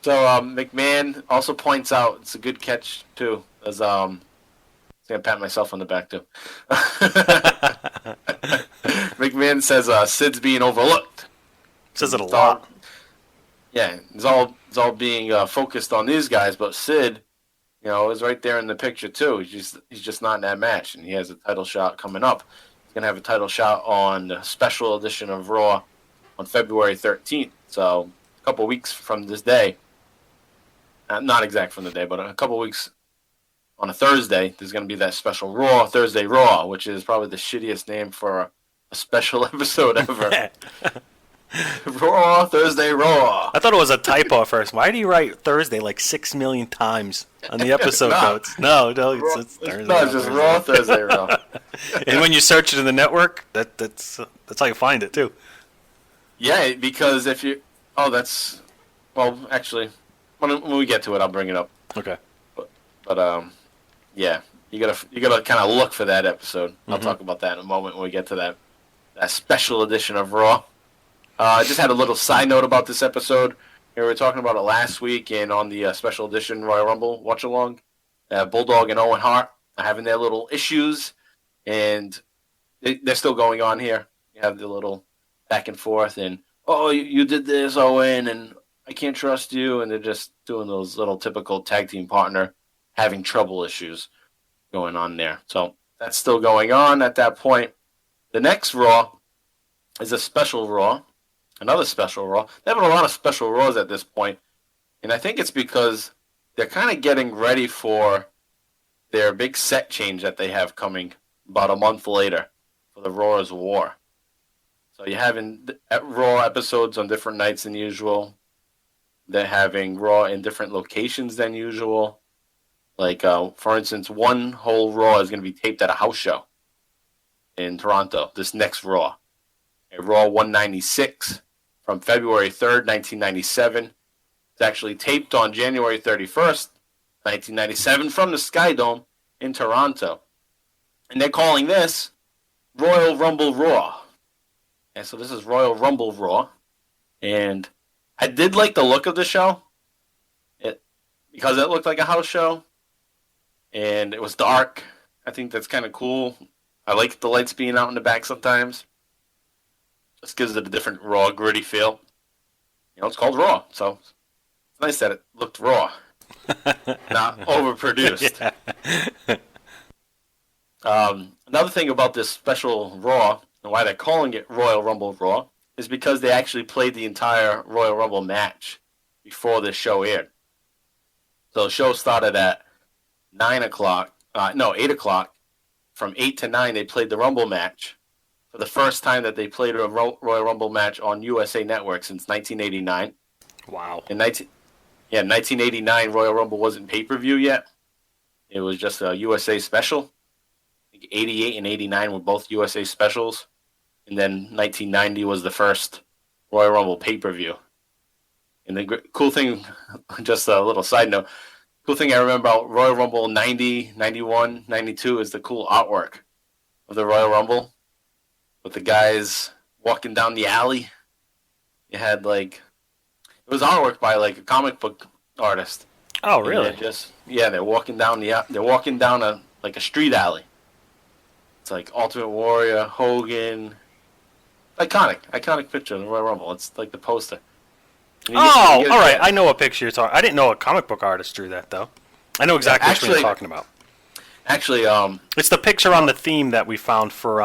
So McMahon also points out, it's a good catch, too, as I'm going to pat myself on the back, too. McMahon says Sid's being overlooked. Says it a lot. Yeah, it's all being focused on these guys, but Sid, is right there in the picture too. He's just not in that match, and he has a title shot coming up. He's gonna have a title shot on the special edition of Raw on February 13th. So a couple weeks from this day, not exact from the day, but a couple weeks on a Thursday, there's gonna be that special Raw Thursday Raw, which is probably the shittiest name for a special episode ever. Raw Thursday Raw. I thought it was a typo at first. Why do you write Thursday like 6 million times on the episode notes? No, it's Thursday. No, it's just Raw Thursday Raw. And when you search it in the network, that's how you find it too. Yeah, because if you, actually, when we get to it, I'll bring it up. Okay. But yeah, you gotta kind of look for that episode. I'll talk about that in a moment when we get to that special edition of Raw. I just had a little side note about this episode. We were talking about it last week, and on the special edition Royal Rumble watch along, Bulldog and Owen Hart are having their little issues, and they're still going on here. You have the little back and forth, and you did this, Owen, and I can't trust you, and they're just doing those little typical tag team partner having trouble issues going on there. So that's still going on at that point. The next Raw is a special Raw. Another special Raw. They're having a lot of special Raws at this point, and I think it's because they're kind of getting ready for their big set change that they have coming about a month later for the Raw's War. So you're having Raw episodes on different nights than usual. They're having Raw in different locations than usual. Like, for instance, one whole Raw is going to be taped at a house show in Toronto, this next Raw. A Raw 196 from February 3rd, 1997. It's actually taped on January 31st, 1997 from the Sky Dome in Toronto. And they're calling this Royal Rumble Raw. And so this is Royal Rumble Raw. And I did like the look of the show. Because it looked like a house show. And it was dark. I think that's kind of cool. I like the lights being out in the back sometimes. Just gives it a different raw, gritty feel. It's called Raw, so it's nice that it looked raw, not overproduced. Another thing about this special Raw, and why they're calling it Royal Rumble Raw, is because they actually played the entire Royal Rumble match before this show aired. So the show started at 8 o'clock. From 8 to 9, they played the Rumble match. For the first time that they played a Royal Rumble match on USA Network since 1989. Wow. In 1989, Royal Rumble wasn't pay-per-view yet. It was just a USA special. I think 88 and 89 were both USA specials. And then 1990 was the first Royal Rumble pay-per-view. And the cool thing, just a little side note, cool thing I remember about Royal Rumble 90, 91, 92 is the cool artwork of the Royal Rumble. With the guys walking down the alley. You had it was artwork by a comic book artist. Oh, really? They're walking down a street alley. It's like Ultimate Warrior, Hogan. Iconic picture of the Royal Rumble. It's like the poster. All right. I know what picture you're talking. I didn't know a comic book artist drew that though. I know exactly what you're talking about. Actually, it's the picture on the theme that we found for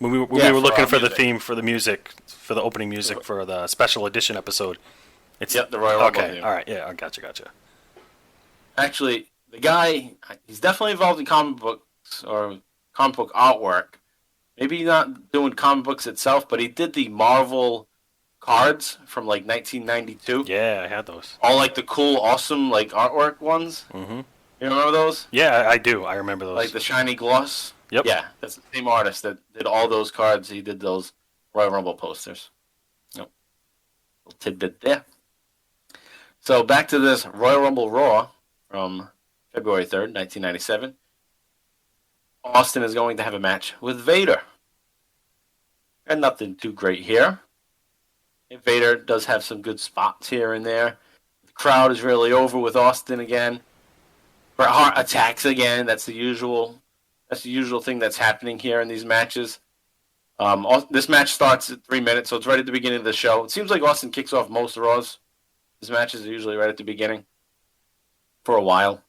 when we were looking for the theme for the music, for the opening music for the special edition episode. It's the Royal Rumble. Okay, all right, yeah, gotcha. Actually, the guy, he's definitely involved in comic books or comic book artwork. Maybe not doing comic books itself, but he did the Marvel cards from 1992. Yeah, I had those. All the cool, awesome artwork ones. Mm-hmm. You remember those? Yeah, I do. I remember those. Like the shiny gloss. Yep. Yeah, that's the same artist that did all those cards. He did those Royal Rumble posters. Yep. Little tidbit there. So back to this Royal Rumble Raw from February 3rd, 1997. Austin is going to have a match with Vader. And nothing too great here. And Vader does have some good spots here and there. The crowd is really over with Austin again. Bret Hart attacks again. That's the usual thing that's happening here in these matches. This match starts at 3 minutes, so it's right at the beginning of the show. It seems like Austin kicks off most of Raws. His matches are usually right at the beginning for a while.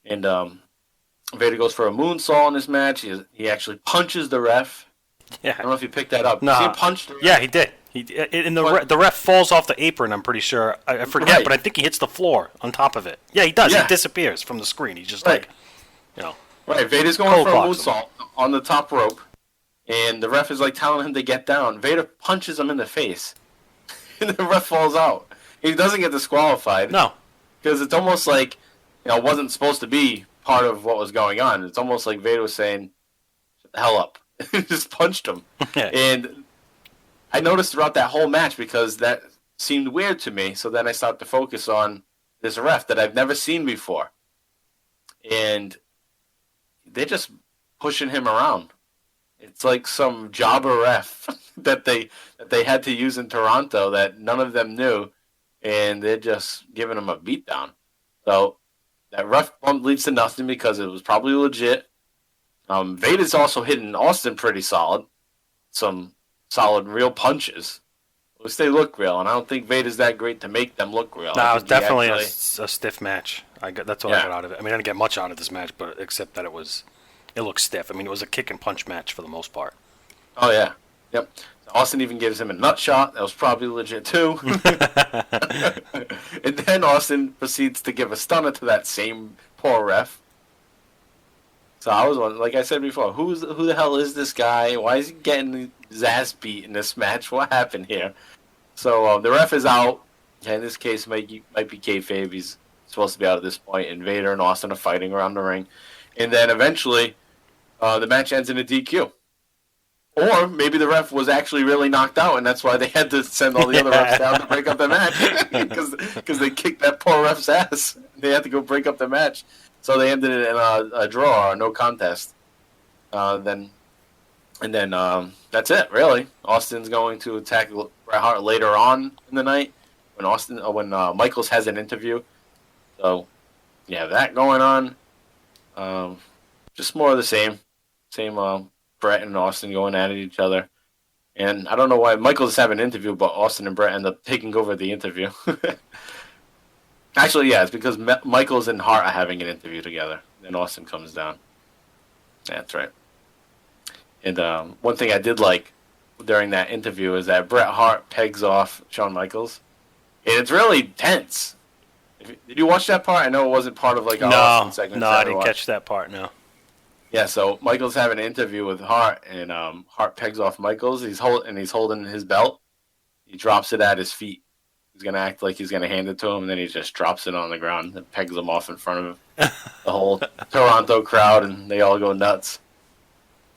And Vader goes for a moonsault in this match. He actually punches the ref. Yeah. I don't know if you picked that up. No. See him punch the ref? Yeah, he did. The ref falls off the apron, I'm pretty sure. I forget, Right. but I think he hits the floor on top of it. Yeah, he does. Yeah. He disappears from the screen. He's just Right. Right, Vader's going Cold for a clocks him. moonsault on the top rope. And the ref is like telling him to get down. Vader punches him in the face. And the ref falls out. He doesn't get disqualified. No. Because it's almost like, it wasn't supposed to be part of what was going on. It's almost like Vader was saying, shut the hell up. Just punched him. Yeah. And I noticed throughout that whole match, because that seemed weird to me, so then I started to focus on this ref that I've never seen before. And they're just pushing him around. It's like some jobber ref that they had to use in Toronto that none of them knew, and they're just giving him a beatdown. So that ref bump leads to nothing because it was probably legit. Vader's also hitting Austin pretty solid. Some solid real punches. At least they look real, and I don't think Vader's that great to make them look real. No, it was definitely actually... a stiff match. That's what I got out of it. I mean, I didn't get much out of this match, but except that it looked stiff. I mean, it was a kick and punch match for the most part. Oh, yeah. Yep. Austin even gives him a nut shot. That was probably legit, too. And then Austin proceeds to give a stunner to that same poor ref. So I was wondering, like I said before, who the hell is this guy? Why is he getting his ass beat in this match? What happened here? So the ref is out. In this case, might be kayfabe. He's supposed to be out at this point, and Vader and Austin are fighting around the ring. And then eventually, the match ends in a DQ. Or maybe the ref was actually really knocked out, and that's why they had to send all the other refs down to break up the match. Because they kicked that poor ref's ass. They had to go break up the match. So they ended it in a draw, or no contest. Then that's it, really. Austin's going to attack Bret Hart later on in the night when Michaels has an interview. So, yeah, that going on. Just more of the same. Bret and Austin going at each other. And I don't know why Michaels have an interview, but Austin and Bret end up taking over the interview. Actually, yeah, it's because Michaels and Hart are having an interview together. Then Austin comes down. Yeah, that's right. And one thing I did like during that interview is that Bret Hart pegs off Shawn Michaels. And it's really tense. Did you watch that part? I know it wasn't part of like our Austin segment. No, I didn't catch that part, no. Yeah, so Michaels having an interview with Hart, and Hart pegs off Michaels. He's holding his belt. He drops it at his feet. He's gonna act like he's gonna hand it to him, and then he just drops it on the ground and pegs him off in front of the whole Toronto crowd, and they all go nuts.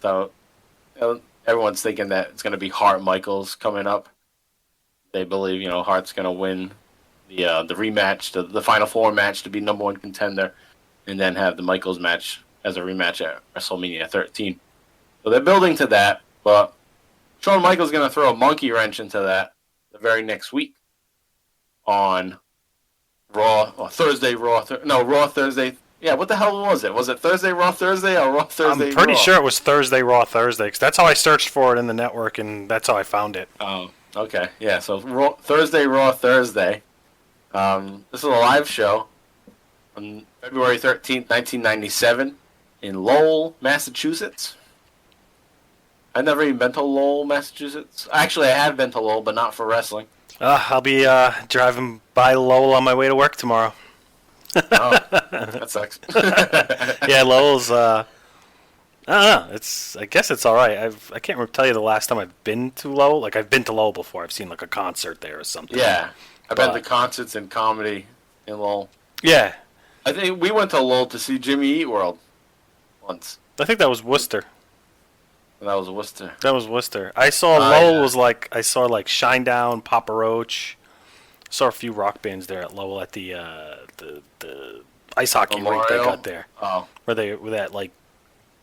So everyone's thinking that it's gonna be Hart Michaels coming up. They believe Hart's gonna win the rematch, the Final Four match to be number one contender, and then have the Michaels match as a rematch at WrestleMania 13. So they're building to that, but Shawn Michaels going to throw a monkey wrench into that the very next week on Raw, or Thursday, Raw Thursday. Yeah, what the hell was it? Was it Thursday, Raw Thursday, or Raw Thursday, I'm pretty Raw? sure it was Thursday, Raw Thursday, because that's how I searched for it in the network, and that's how I found it. Oh, okay. Yeah, so Thursday, Raw Thursday. This is a live show on February 13th, 1997. In Lowell, Massachusetts. I've never even been to Lowell, Massachusetts. Actually, I have been to Lowell, but not for wrestling. I'll be driving by Lowell on my way to work tomorrow. Oh, that sucks. Yeah, Lowell's. I don't know. I guess it's all right. I can't tell you the last time I've been to Lowell. Like I've been to Lowell before. I've seen like a concert there or something. Yeah, I've been to concerts and comedy in Lowell. Yeah. I think we went to Lowell to see Jimmy Eat World once. I think that was Worcester. That was Worcester. That was Worcester. I saw Lowell was like Shinedown, Papa Roach. I saw a few rock bands there at Lowell at the ice hockey rink they got there. Oh. Where that like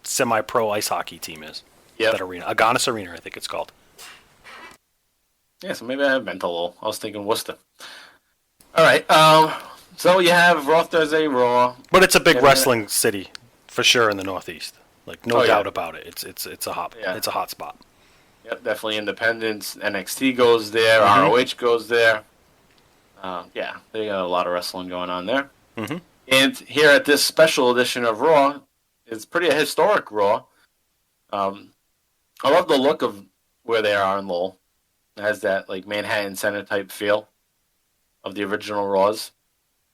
semi-pro ice hockey team is. Yep. That arena. Agonis Arena, I think it's called. Yeah, so maybe I have been to Lowell. I was thinking Worcester. All right. So you have Raw Thursday, Raw. But it's a big wrestling city for sure in the Northeast. Like no doubt about it. It's a hot spot. Yep, definitely Independence. NXT goes there. Mm-hmm. ROH goes there. Yeah, they got a lot of wrestling going on there. Mm-hmm. And here at this special edition of Raw, it's pretty a historic Raw. I love the look of where they are in Lowell. It has that like Manhattan Center type feel of the original Raws.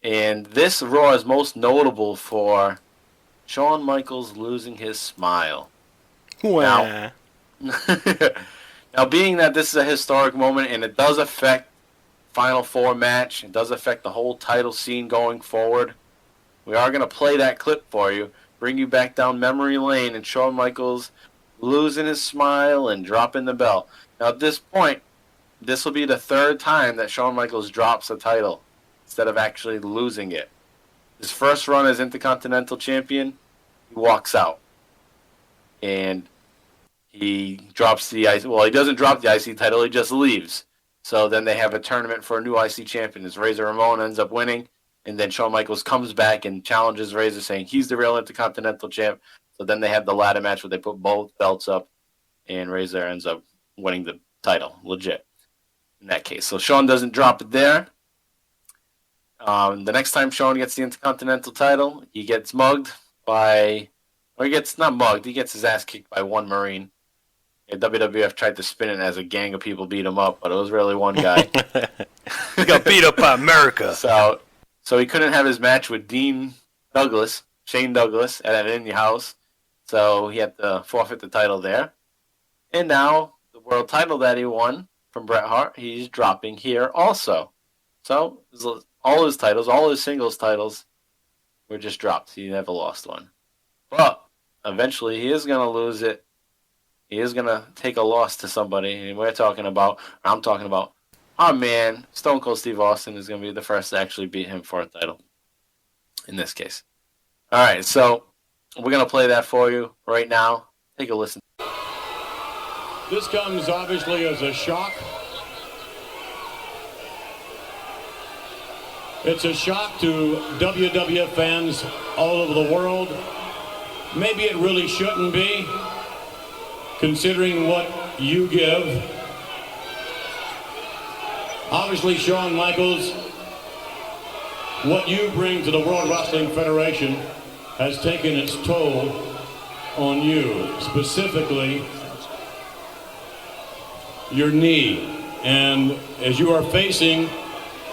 And this Raw is most notable for Shawn Michaels losing his smile. Wow. Now, being that this is a historic moment and it does affect Final Four match, it does affect the whole title scene going forward, we are going to play that clip for you, bring you back down memory lane, and Shawn Michaels losing his smile and dropping the belt. Now, at this point, this will be the third time that Shawn Michaels drops a title instead of actually losing it. His first run as Intercontinental Champion, he walks out. And he drops the IC. Well, he doesn't drop the IC title, he just leaves. So then they have a tournament for a new IC champion. As Razor Ramon ends up winning. And then Shawn Michaels comes back and challenges Razor, saying he's the real Intercontinental Champ. So then they have the ladder match where they put both belts up. And Razor ends up winning the title, legit, in that case. So Shawn doesn't drop it there. The next time Shawn gets the Intercontinental title, he gets mugged by, or he gets not mugged, he gets his ass kicked by one Marine. And WWF tried to spin it as a gang of people beat him up, but it was really one guy. He got beat up by America. So he couldn't have his match with Shane Douglas, at an indie house. So he had to forfeit the title there. And now the world title that he won from Bret Hart, he's dropping here also. So all his titles, all his singles titles were just dropped. He never lost one. But eventually he is going to lose it. He is going to take a loss to somebody. And I'm talking about, our man, Stone Cold Steve Austin is going to be the first to actually beat him for a title in this case. All right, so we're going to play that for you right now. Take a listen. This comes obviously as a shock. It's a shock to WWF fans all over the world. Maybe it really shouldn't be, considering what you give. Obviously, Shawn Michaels, what you bring to the World Wrestling Federation has taken its toll on you, specifically your knee. And as you are facing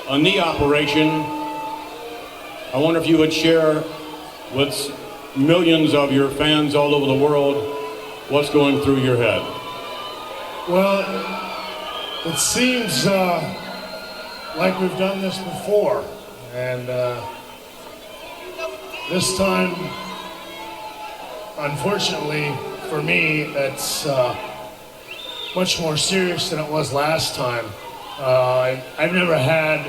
a knee operation, I wonder if you would share with millions of your fans all over the world what's going through your head. Well, it seems like we've done this before, and this time, unfortunately for me, it's much more serious than it was last time. I've never had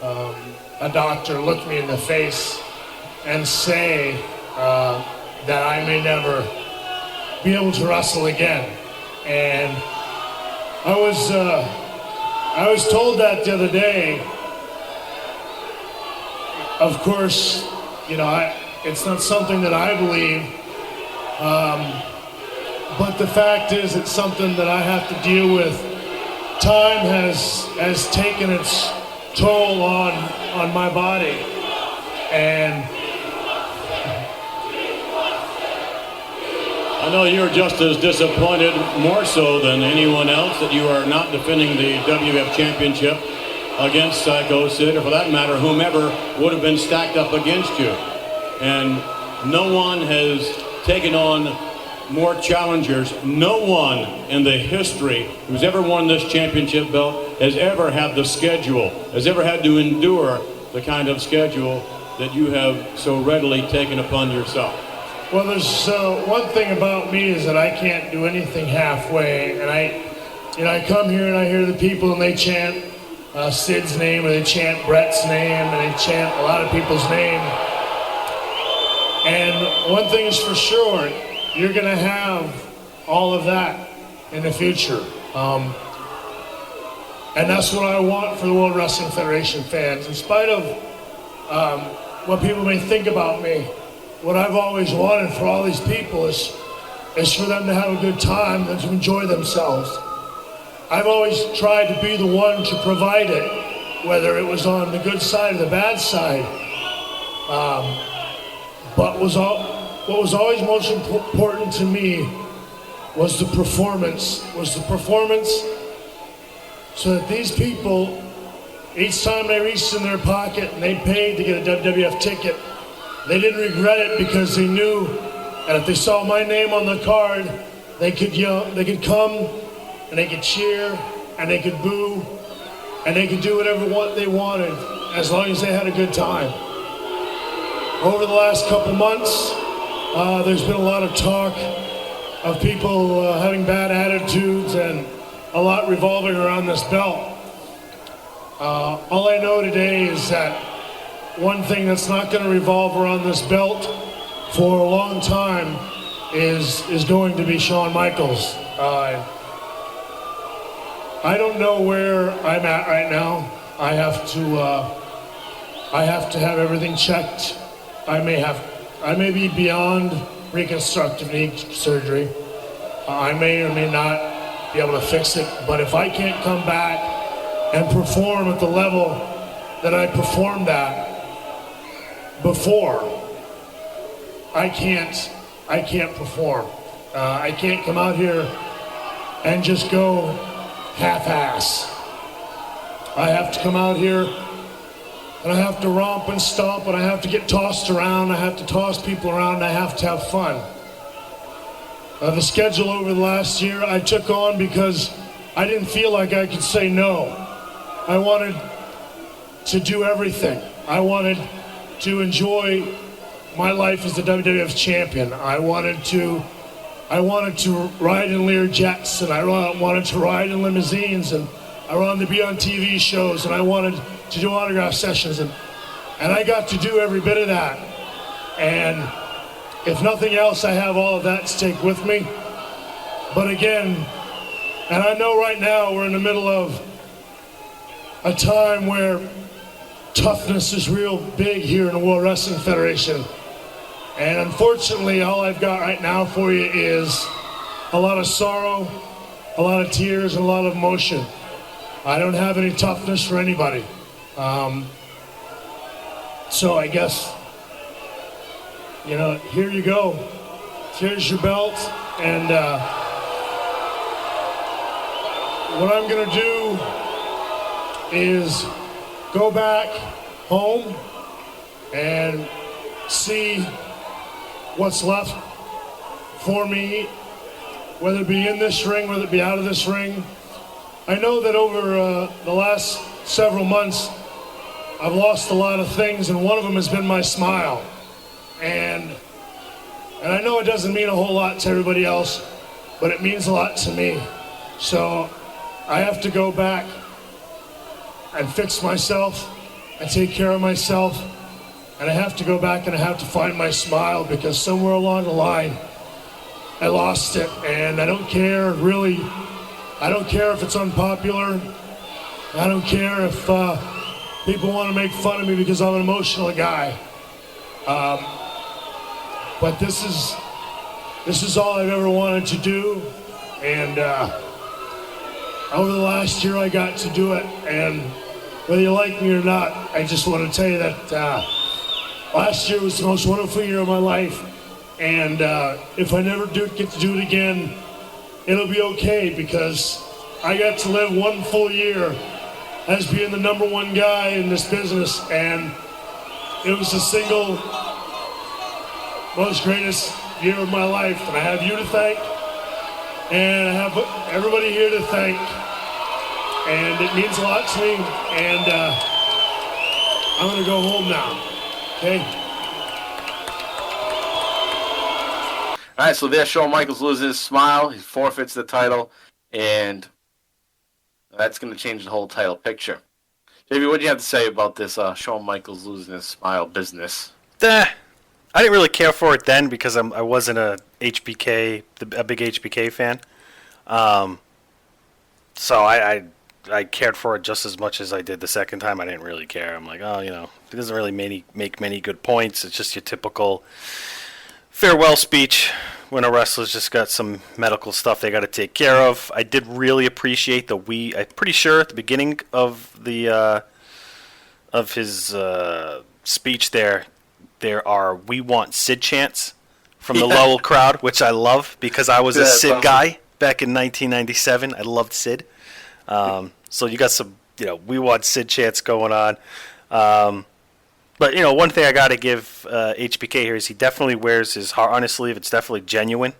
a doctor look me in the face and say that I may never be able to wrestle again. And I was told that the other day. Of course, it's not something that I believe, but the fact is it's something that I have to deal with. Time has taken its toll on my body, and I know you're just as disappointed, more so than anyone else, that you are not defending the WWF Championship against Psycho Sid, or for that matter, whomever would have been stacked up against you. And no one has taken on more challengers. No one in the history who's ever won this championship belt has ever had the schedule, has ever had to endure the kind of schedule that you have so readily taken upon yourself. Well, there's one thing about me is that I can't do anything halfway, and I come here and I hear the people and they chant Sid's name, or they chant Bret's name, and they chant a lot of people's name. And one thing is for sure, you're going to have all of that in the future. And that's what I want for the World Wrestling Federation fans. In spite of what people may think about me, what I've always wanted for all these people is for them to have a good time and to enjoy themselves. I've always tried to be the one to provide it, whether it was on the good side or the bad side. But what was always most important to me was the performance. So that these people, each time they reached in their pocket and they paid to get a WWF ticket, they didn't regret it because they knew that if they saw my name on the card, they could yell, they could come and they could cheer and they could boo and they could do whatever they wanted as long as they had a good time. Over the last couple months, there's been a lot of talk of people having bad attitudes and a lot revolving around this belt. All I know today is that one thing that's not going to revolve around this belt for a long time is going to be Shawn Michaels. I don't know where I'm at right now. I have to have everything checked. I may be beyond reconstructive knee surgery. I may or may not be able to fix it, but if I can't come back and perform at the level that I performed at before, I can't perform. I can't come out here and just go half-ass. I have to come out here and I have to romp and stomp and I have to get tossed around. I have to toss people around and I have to have fun. The schedule over the last year I took on because I didn't feel like I could say no. I wanted to do everything. I wanted to enjoy my life as the WWF champion. I wanted to ride in Lear jets, and I wanted to ride in limousines, and I wanted to be on TV shows, and I wanted to do autograph sessions, and I got to do every bit of that. And if nothing else, I have all of that to take with me. But again, and I know right now we're in the middle of a time where toughness is real big here in the World Wrestling Federation. And unfortunately, all I've got right now for you is a lot of sorrow, a lot of tears, and a lot of emotion. I don't have any toughness for anybody. So I guess, here you go. Here's your belt. And what I'm going to do is go back home and see what's left for me, whether it be in this ring, whether it be out of this ring. I know that over the last several months, I've lost a lot of things, and one of them has been my smile. And I know it doesn't mean a whole lot to everybody else, but it means a lot to me. So I have to go back and fix myself and take care of myself. And I have to go back and I have to find my smile, because somewhere along the line, I lost it. And I don't care, really. I don't care if it's unpopular. I don't care if people want to make fun of me because I'm an emotional guy. But this is all I've ever wanted to do. And over the last year, I got to do it. And whether you like me or not, I just want to tell you that last year was the most wonderful year of my life. And if I never get to do it again, it'll be okay, because I got to live one full year as being the #1 guy in this business. And it was the single most greatest year of my life. And I have you to thank. And I have everybody here to thank. And it means a lot to me. And I'm going to go home now. Okay? All right, so there's Shawn Michaels losing his smile. He forfeits the title, and that's going to change the whole title picture. JV, what do you have to say about this Shawn Michaels losing his smile business? I didn't really care for it then because I wasn't a big HBK fan. So I cared for it just as much as I did the second time. I didn't really care. I'm like, oh, it doesn't really make many good points. It's just your typical farewell speech when a wrestler's just got some medical stuff they got to take care of. I did really appreciate I'm pretty sure at the beginning of the of his speech there are "We Want Sid" chants from the Lowell crowd, which I love because I was a Sid guy back in 1997. I loved Sid. So you got some, "We Want Sid" chants going on. But, one thing I got to give HBK here is he definitely wears his heart on his sleeve. It's definitely genuine,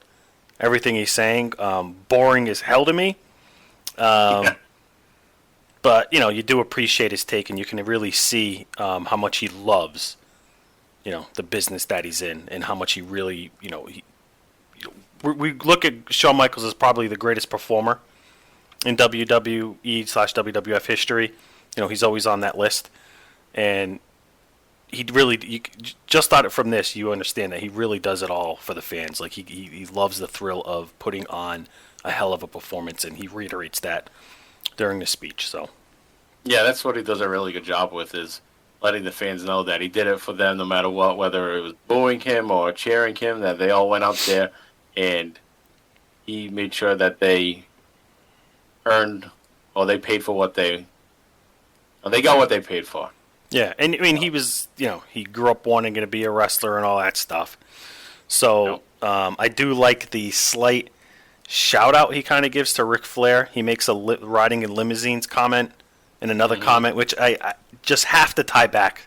everything he's saying. Boring as hell to me. But, you do appreciate his take, and you can really see how much he loves, the business that he's in and how much he really, we look at Shawn Michaels as probably the greatest performer in WWE/WWF history. He's always on that list. And he really, just on it from this, you understand that he really does it all for the fans. Like, he loves the thrill of putting on a hell of a performance, and he reiterates that during the speech. So, yeah, that's what he does a really good job with, is letting the fans know that he did it for them no matter what, whether it was booing him or cheering him, that they all went out there, and he made sure that they earned, or they paid for what they got what they paid for. Yeah, and I mean, he was, he grew up wanting to be a wrestler and all that stuff. So I do like the slight shout out he kind of gives to Ric Flair. He makes a riding in limousines comment and another comment, which I just have to tie back,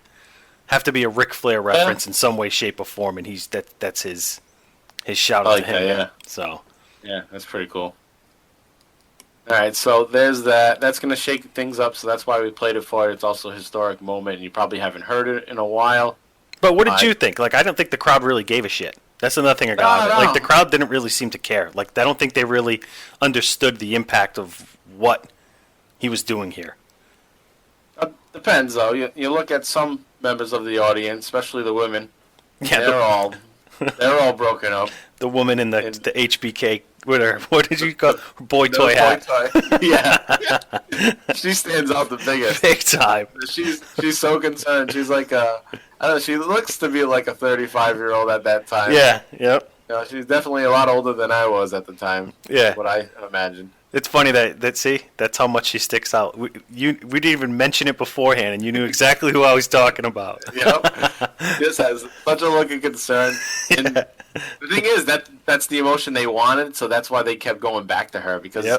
have to be a Ric Flair reference in some way, shape, or form, and that's his shout out to him. Yeah. So yeah, that's pretty cool. All right, so there's that. That's going to shake things up, so that's why we played it for you. It's also a historic moment, and you probably haven't heard it in a while. But what did you think? Like, I don't think the crowd really gave a shit. That's another thing I got. No. Like, the crowd didn't really seem to care. Like, I don't think they really understood the impact of what he was doing here. Depends, though. You look at some members of the audience, especially the women. Yeah, they're all broken up. The woman in the HBK, what did you call her? Boy toy hat? Yeah. She stands out the biggest. Big time. She's so concerned. She's like I don't know, she looks to be like a 35-year-old at that time. Yeah, yep. She's definitely a lot older than I was at the time. Yeah. What I imagine. It's funny that's how much she sticks out. We didn't even mention it beforehand, and you knew exactly who I was talking about. Yep. This has such a look of concern. And the thing is, that's the emotion they wanted, so that's why they kept going back to her. Because,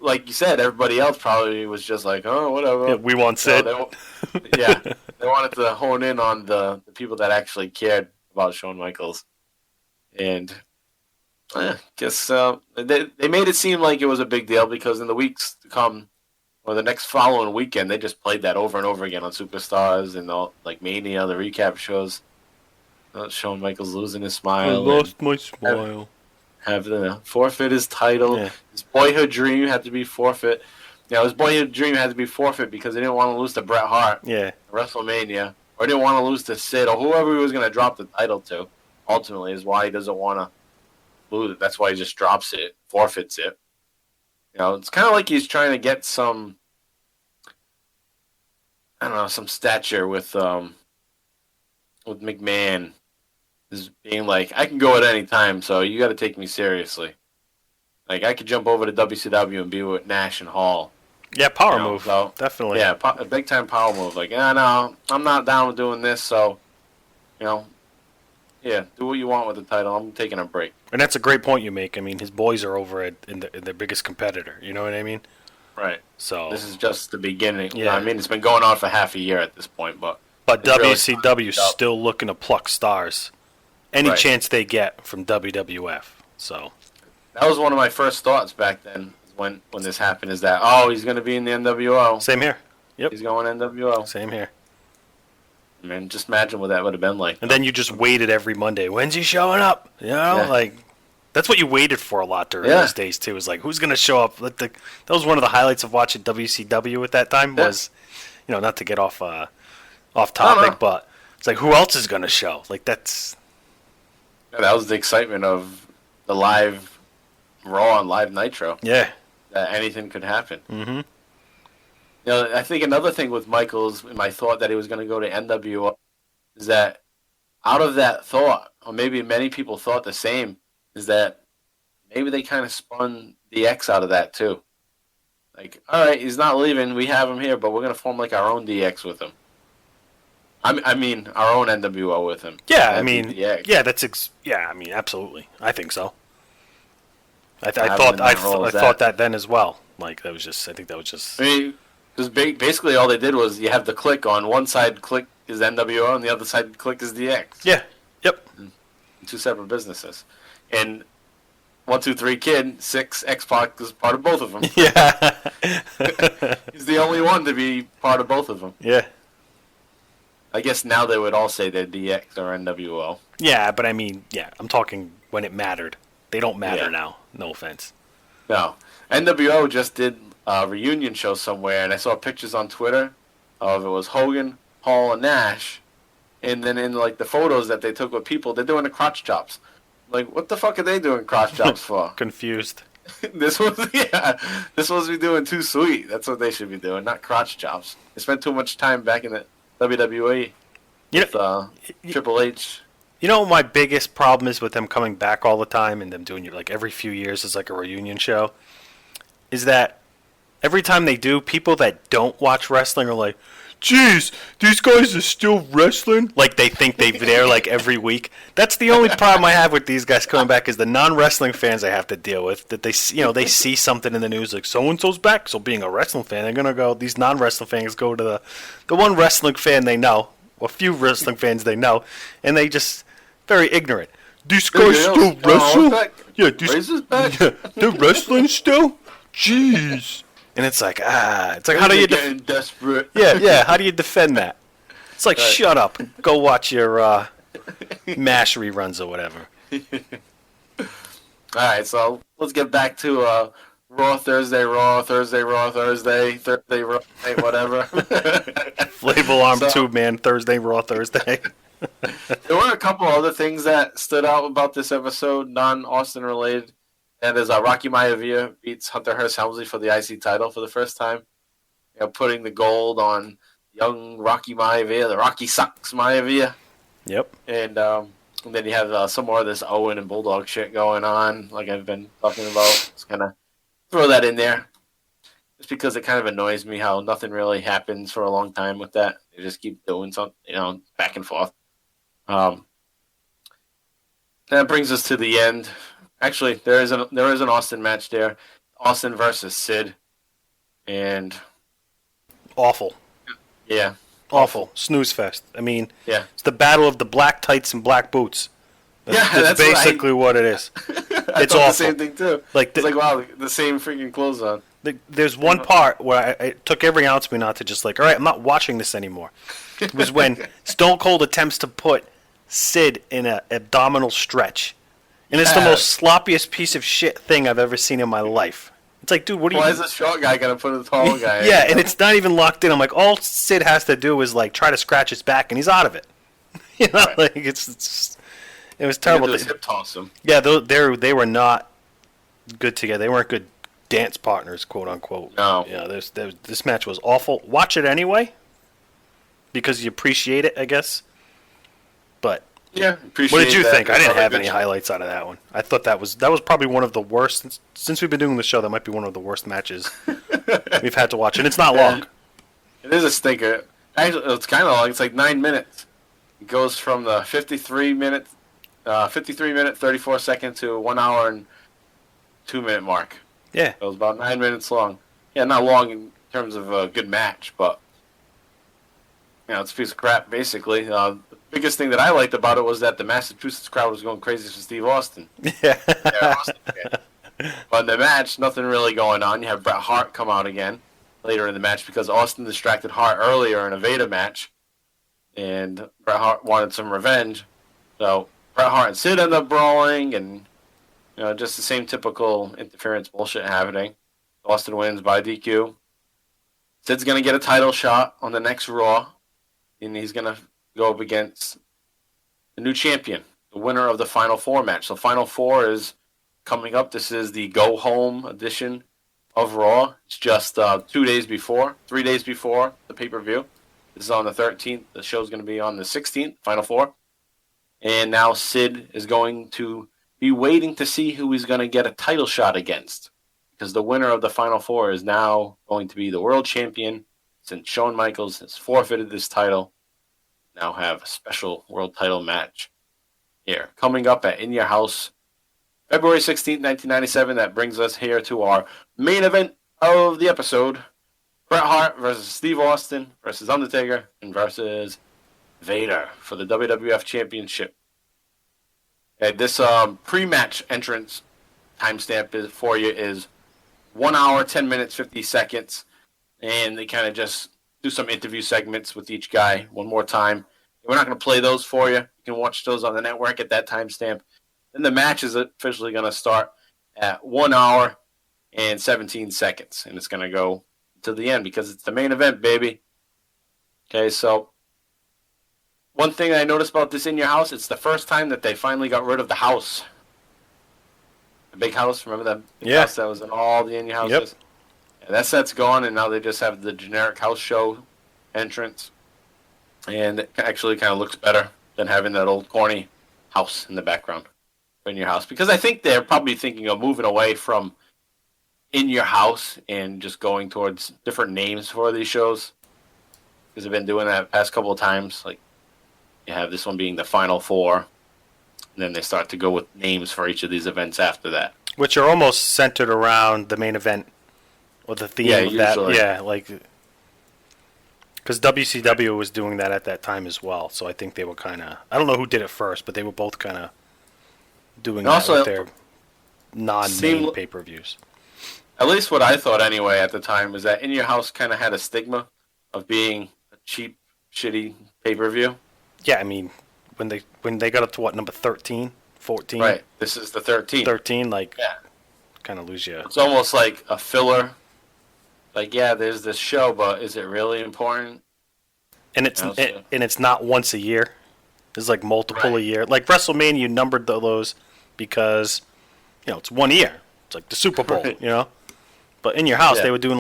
like you said, everybody else probably was just like, oh, whatever. Yeah, we want Sid. They wanted to hone in on the people that actually cared about Shawn Michaels. And I guess they made it seem like it was a big deal because in the weeks to come, or the next following weekend, they just played that over and over again on Superstars and all, like Mania, the recap shows. Shawn Michaels losing his smile. I lost my smile. Have to forfeit his title. Yeah. His boyhood dream had to be forfeit. His boyhood dream had to be forfeit because he didn't want to lose to Bret Hart. Yeah. WrestleMania, or didn't want to lose to Sid or whoever he was going to drop the title to. Ultimately, is why he doesn't want to lose it. That's why he just drops it, forfeits it. It's kind of like he's trying to get some, I don't know, some stature with McMahon. Is being like, I can go at any time, so you got to take me seriously. Like, I could jump over to WCW and be with Nash and Hall. Yeah, power move. So, definitely. Yeah, a big-time power move. Like, no, I'm not down with doing this, so, yeah, do what you want with the title. I'm taking a break. And that's a great point you make. I mean, his boys are over in their biggest competitor. You know what I mean? Right. So this is just the beginning. Yeah. I mean, it's been going on for half a year at this point, but WCW's really still looking to pluck stars any right. chance they get from WWF. So that was one of my first thoughts back then when this happened. Is that he's going to be in the NWO? Same here. Yep. He's going NWO. Same here. I mean, just imagine what that would have been like. And then you just waited every Monday. When's he showing up? Like That's what you waited for a lot during those days too. Was like, who's going to show up? That was one of the highlights of watching WCW at that time. Was, not to get off topic, but it's like, who else is going to show? Like that was the excitement of the live Raw and live Nitro. Yeah, that anything could happen. Mm-hmm. I think another thing with Michaels, my thought that he was going to go to NWO, is that out of that thought, or maybe many people thought the same, is that maybe they kind of spun DX out of that too. Like, all right, he's not leaving. We have him here, but we're going to form like our own DX with him. I mean, our own NWO with him. Yeah, I mean, DX. I mean, absolutely. I think so. I thought that then as well. Like, I think that was just. I mean, because basically all they did was you have the click on one side. Click is NWO, and the other side click is DX. Yeah. Yep. Two separate businesses, and 1, 2, 3 Kid 6 X-Pac is part of both of them. Yeah. He's the only one to be part of both of them. Yeah. I guess now they would all say they're DX or NWO. Yeah, but I mean, I'm talking when it mattered. They don't matter now. No offense. No. NWO just did a reunion show somewhere, and I saw pictures on Twitter of it was Hogan, Hall, and Nash, and then in like the photos that they took with people, they're doing the crotch chops. Like, what the fuck are they doing crotch chops for? Confused. This was be doing Too Sweet. That's what they should be doing, not crotch chops. They spent too much time back in the WWE with Triple H. You know what my biggest problem is with them coming back all the time and them doing it like every few years as like a reunion show? Is that every time they do, people that don't watch wrestling are like, "Jeez, these guys are still wrestling?" Like they think they're there like every week. That's the only problem I have with these guys coming back is the non-wrestling fans I have to deal with. That they see something in the news like so and so's back. So being a wrestling fan, they're gonna go. These non-wrestling fans go to the one wrestling fan they know, or a few wrestling fans they know, and they just very ignorant. These guys still wrestle? Yeah, they're wrestling still. Jeez. And it's like, how do you getting desperate? Yeah, how do you defend that? It's like, shut up. Go watch your MASH reruns or whatever. All right, so let's get back to Raw Thursday, Raw Thursday, Raw Thursday, Thursday, Raw, whatever. Flavor Arm Tube Man, Thursday, Raw Thursday. There were a couple other things that stood out about this episode, non-Austin related. And as Rocky Maivia beats Hunter Hearst Helmsley for the IC title for the first time, putting the gold on young Rocky Maivia, the Rocky Sucks Maivia. Yep. And then you have some more of this Owen and Bulldog shit going on, like I've been talking about. Just kind of throw that in there, just because it kind of annoys me how nothing really happens for a long time with that. They just keep doing something, back and forth. That brings us to the end. Actually, there is an Austin match there. Austin versus Sid. And awful. Yeah. Awful. Snooze fest. I mean, it's the battle of the black tights and black boots. That's basically what it is. It's awful. The same thing too. It's like, wow, the same freaking clothes on. There's one part where I took every ounce of me not to just like, all right, I'm not watching this anymore. It was when Stone Cold attempts to put Sid in an abdominal stretch. And it's the most sloppiest piece of shit thing I've ever seen in my life. It's like, dude, why is the short guy going to put a tall guy in? Yeah, and it's not even locked in. I'm like, all Sid has to do is like try to scratch his back, and he's out of it. Like it was terrible. They hip toss him. Yeah, they were not good together. They weren't good dance partners, quote unquote. No. Yeah, this match was awful. Watch it anyway, because you appreciate it, I guess. But yeah, what did you think? I didn't have any highlights out of that one. I thought that was probably one of the worst since we've been doing the show. That might be one of the worst matches we've had to watch, and it's not long. It is a stinker. Actually, it's kind of long. It's like 9 minutes. It goes from the 53 minute 34 second to 1 hour and 2 minute mark. Yeah, it was about 9 minutes long. Yeah, not long in terms of a good match, but it's a piece of crap basically. The biggest thing that I liked about it was that the Massachusetts crowd was going crazy for Steve Austin. Yeah. Austin fan. But in the match, nothing really going on. You have Bret Hart come out again later in the match because Austin distracted Hart earlier in a Vader match, and Bret Hart wanted some revenge. So Bret Hart and Sid end up brawling, and just the same typical interference bullshit happening. Austin wins by DQ. Sid's going to get a title shot on the next Raw, and he's going to go up against the new champion, the winner of the Final Four match. So Final Four is coming up. This is the go-home edition of Raw. It's just 3 days before the pay-per-view. This is on the 13th. The show's going to be on the 16th, Final Four. And now Sid is going to be waiting to see who he's going to get a title shot against. Because the winner of the Final Four is now going to be the world champion, since Shawn Michaels has forfeited this title. Now have a special world title match here. Coming up at In Your House, February 16th, 1997. That brings us here to our main event of the episode. Bret Hart versus Steve Austin versus Undertaker and versus Vader for the WWF Championship. And this pre-match entrance timestamp for you is 1 hour, 10 minutes, 50 seconds. And they kind of just do some interview segments with each guy one more time. We're not going to play those for you. You can watch those on the network at that timestamp. Then the match is officially going to start at 1 hour and 17 seconds. And it's going to go to the end because it's the main event, baby. Okay, so one thing I noticed about this In Your House, it's the first time that they finally got rid of the house. The big house, remember that big house that was in all the In Your Houses? Yep. Yeah, that set's gone, and now they just have the generic house show entrance. And it actually kind of looks better than having that old corny house in the background In Your House. Because I think they're probably thinking of moving away from In Your House and just going towards different names for these shows. Because they've been doing that the past couple of times. Like, you have this one being the Final Four. And then they start to go with names for each of these events after that. Which are almost centered around the main event or the theme of that. Usually. Yeah, like... Because WCW was doing that at that time as well. So I think they were kind of... I don't know who did it first, but they were both kind of doing that also, with their non-main pay-per-views. At least what I thought anyway at the time was that In Your House kind of had a stigma of being a cheap, shitty pay-per-view. Yeah, I mean... When they got up to, number 13, 14? Right, this is the 13th. 13, kind of lose you. It's almost like a filler. Like, yeah, there's this show, but is it really important? And it's not once a year. It's like multiple a year. Like WrestleMania, you numbered those because, it's 1 year. It's like the Super Bowl, But In Your House, they were doing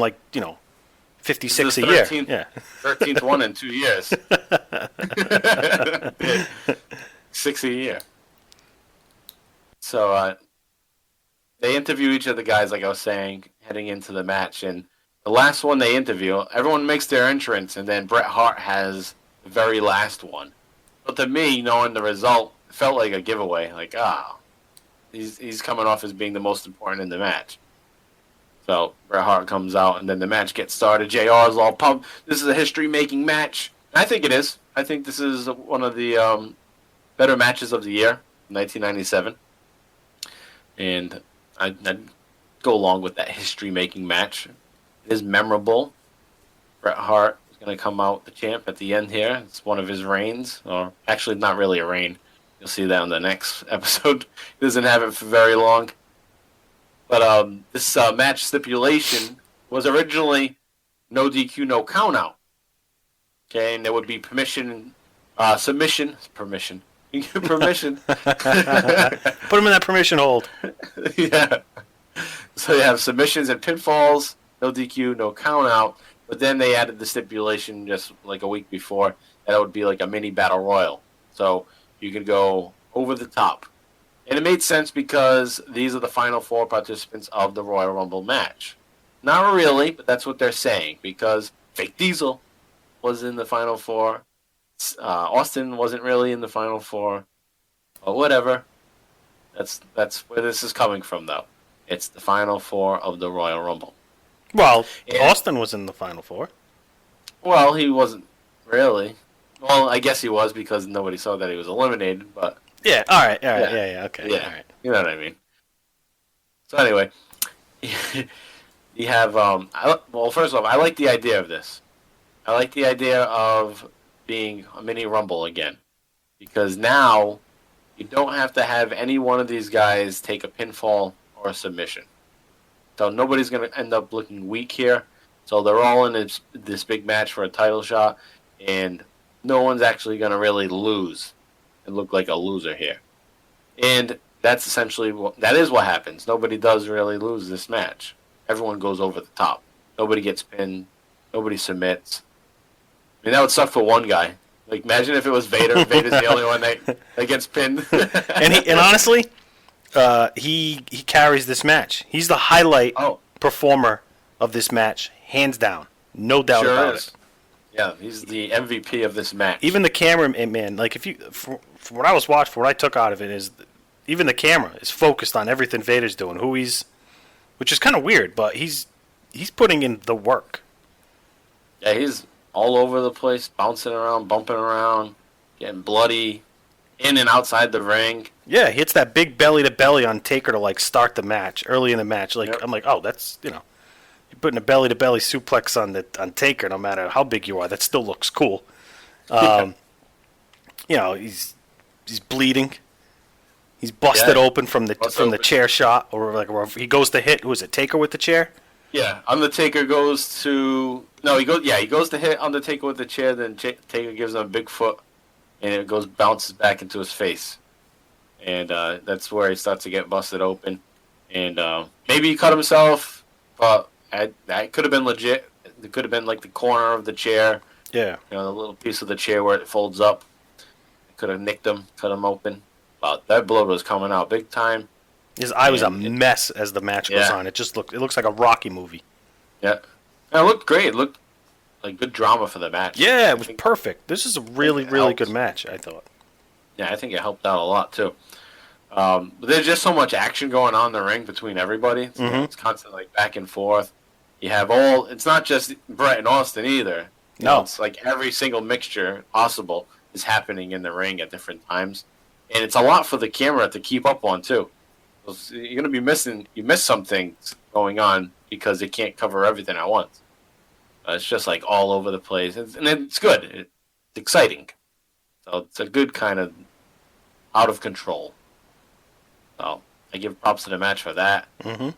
56 a year. 13th one in 2 years. 6 a year. So they interview each of the guys, like I was saying, heading into the match. And the last one they interview, everyone makes their entrance, and then Bret Hart has the very last one. But to me, knowing the result, it felt like a giveaway. Like, he's coming off as being the most important in the match. So Bret Hart comes out, and then the match gets started. JR is all pumped. This is a history-making match. I think it is. I think this is one of the better matches of the year, 1997. And I'd go along with that history-making match. It is memorable. Bret Hart is going to come out the champ at the end here. It's one of his reigns. Or actually, not really a reign. You'll see that on the next episode. He doesn't have it for very long. But this match stipulation was originally no DQ, no count out. Okay, and there would be submission. Permission. You get permission. Put him in that permission hold. Yeah. So you have submissions and pinfalls, no DQ, no count out. But then they added the stipulation just like a week before that it would be like a mini battle royal. So you could go over the top. And it made sense because these are the final 4 participants of the Royal Rumble match. Not really, but that's what they're saying, because Fake Diesel was in the final 4. Austin wasn't really in the final 4. But whatever. That's where this is coming from, though. It's the final 4 of the Royal Rumble. Well, Austin was in the final 4. Well, he wasn't really. Well, I guess he was because nobody saw that he was eliminated, but... Yeah, all right, okay. Yeah, all right. You know what I mean. So anyway, you have, well, first off, I like the idea of this. I like the idea of being a mini Rumble again. Because now, You don't have to have any one of these guys take a pinfall or a submission. So nobody's going to end up looking weak here. So they're all in this big match for a title shot, and no one's actually going to really lose and look like a loser here. And that's essentially that is what happens. Nobody does really lose this match. Everyone goes over the top. Nobody gets pinned. Nobody submits. I mean, that would suck for one guy. Like, imagine if it was Vader. Vader's the only one that gets pinned. and honestly, he carries this match. He's the highlight performer of this match, hands down. No doubt about it. Yeah, he's the MVP of this match. Even the cameraman, like, from what I was watching, what I took out of it is, even the camera is focused on everything Vader's doing, which is kind of weird, but he's putting in the work. Yeah, he's all over the place, bouncing around, bumping around, getting bloody, in and outside the ring. Yeah, he hits that big belly to belly on Taker to like start the match early in the match. Like I'm like, oh, that's you're putting a belly to belly suplex on Taker, no matter how big you are, that still looks cool. He's bleeding. He's busted open from the chair shot, or he goes to hit. Who is it? Taker with the chair. Yeah, Undertaker goes to he goes to hit Undertaker with the chair. Then Taker gives him a big foot, and it bounces back into his face, and that's where he starts to get busted open. And maybe he cut himself, but that could have been legit. It could have been like the corner of the chair. Yeah, the little piece of the chair where it folds up. It could have nicked him, cut him open. But that blood was coming out big time. His eye was a mess as the match goes on. It looks like a Rocky movie. Yeah. And it looked great. It looked like good drama for the match. Yeah, it was perfect. This is a really, really good match, I thought. Yeah, I think it helped out a lot, too. But there's just so much action going on in the ring between everybody. It's constantly back and forth. You have it's not just Bret and Austin either. No. It's like every single mixture possible is happening in the ring at different times. And it's a lot for the camera to keep up on, too. You're going to be miss some things going on because they can't cover everything at once. It's just like all over the place. And it's good. It's exciting. So it's a good kind of out of control. So I give props to the match for that. Mm-hmm.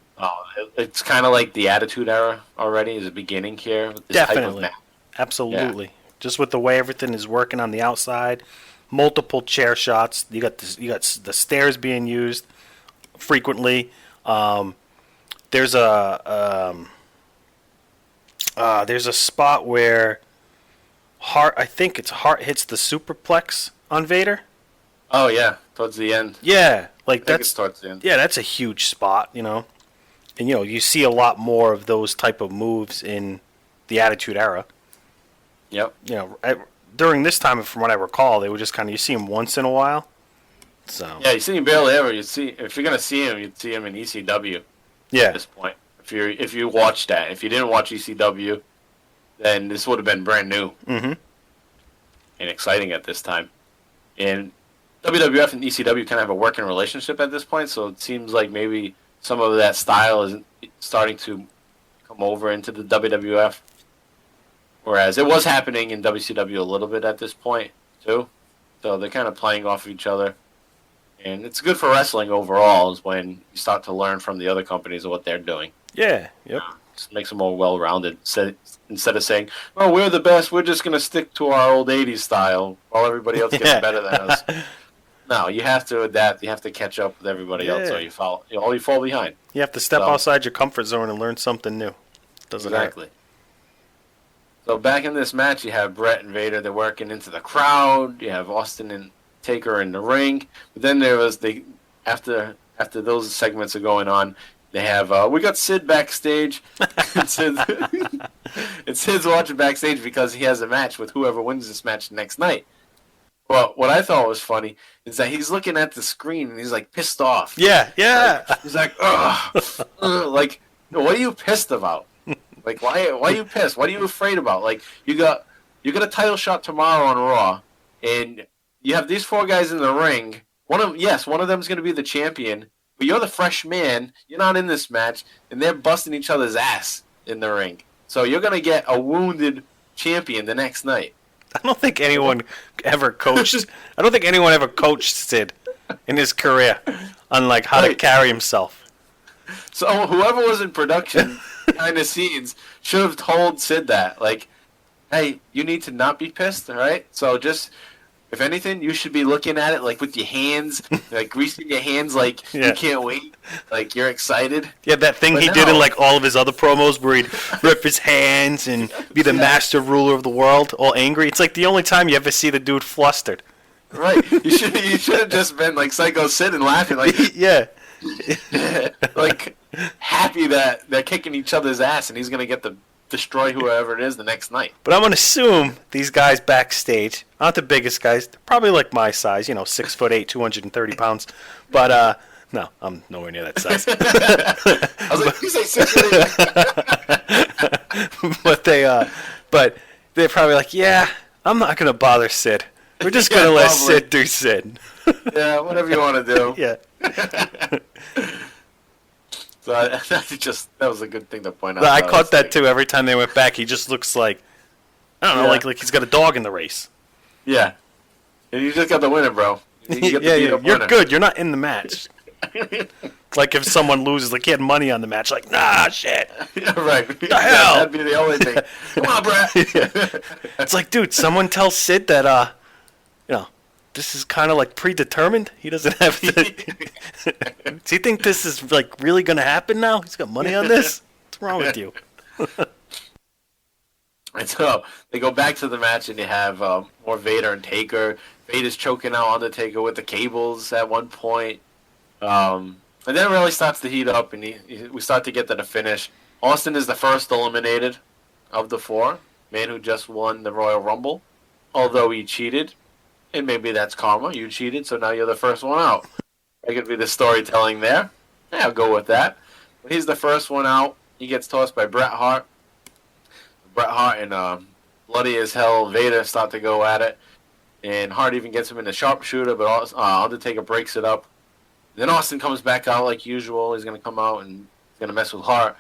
It's kind of like the Attitude Era already is a beginning here. With this Definitely. type of match. Absolutely. Yeah. Just with the way everything is working on the outside, multiple chair shots. You got the stairs being used frequently. There's a spot where Hart hits the superplex on Vader. Oh yeah, towards the end. Yeah, that's towards the end. Yeah, that's a huge spot, And you see a lot more of those type of moves in the Attitude Era. Yep. During this time, from what I recall, they were just you see him once in a while. So yeah, you see him barely ever. If you're gonna see him, you'd see him in ECW. Yeah. At this point, if you watch that, if you didn't watch ECW, then this would have been brand new and exciting at this time. And WWF and ECW kind of have a working relationship at this point, so it seems like maybe some of that style is starting to come over into the WWF. Whereas it was happening in WCW a little bit at this point, too. So they're kind of playing off of each other. And it's good for wrestling overall is when you start to learn from the other companies and what they're doing. Yeah, yep. Just makes them more well-rounded. Instead of saying, oh, we're the best, we're just going to stick to our old 80s style while everybody else gets better than us. No, you have to adapt. You have to catch up with everybody else or you fall behind. You have to step outside your comfort zone and learn something new. Doesn't exactly. Hurt. So back in this match, you have Bret and Vader. They're working into the crowd. You have Austin and Taker in the ring. But then there was after those segments are going on, they have we got Sid backstage. It's Sid's watching backstage because he has a match with whoever wins this match next night. Well, what I thought was funny is that he's looking at the screen and he's like pissed off. Yeah. He's like, ugh. Like, what are you pissed about? Like, why are you pissed? What are you afraid about? Like, you got a title shot tomorrow on Raw, and you have these four guys in the ring. One of them's going to be the champion, but you're the fresh man. You're not in this match, and they're busting each other's ass in the ring. So you're going to get a wounded champion the next night. I don't think anyone ever coached. I don't think anyone ever coached Sid. in his career on like how to carry himself. So whoever was in production behind the scenes should have told Sid that, like, hey, you need to not be pissed, all right? So just, if anything, you should be looking at it like with your hands, like greasing your hands, like you can't wait, like you're excited. Yeah, that thing he did in like all of his other promos where he'd rip his hands and be the master ruler of the world, all angry. It's like the only time you ever see the dude flustered. Right. You should have just been like Psycho Sid and laughing, like like happy that they're kicking each other's ass and he's gonna get to destroy whoever it is the next night. But I'm gonna assume these guys backstage aren't the biggest guys. They're probably like my size, 6'8", 230 pounds. But no, I'm nowhere near that size. I was like, you say 6'8". But they're probably like, yeah, I'm not gonna bother Sid. We're just gonna let Sid do Sid. Yeah, whatever you want to do. Yeah. So that was a good thing to point out. I caught that too. Every time they went back, he just looks like, I don't know, like he's got a dog in the race. Yeah. And you just got the winner, bro. You You're good. You're not in the match. Like if someone loses, like he had money on the match, like, nah, shit. Yeah, right. The hell? That'd be the only thing. Come on, Brett. It's like, dude, someone tell Sid that, this is kind of like predetermined. He doesn't have to. Does he think this is like really going to happen now? He's got money on this? What's wrong with you? And so they go back to the match and you have more Vader and Taker. Vader's choking out Undertaker with the cables at one point. And then it really starts to heat up and we start to get to the finish. Austin is the first eliminated of the four. Man who just won the Royal Rumble. Although he cheated. And maybe that's karma. You cheated, so now you're the first one out. That could be the storytelling there. Yeah, I'll go with that. But he's the first one out. He gets tossed by Bret Hart. Bret Hart and bloody as hell Vader start to go at it. And Hart even gets him in the sharpshooter, but Undertaker breaks it up. Then Austin comes back out like usual. He's going to come out and he's going to mess with Hart.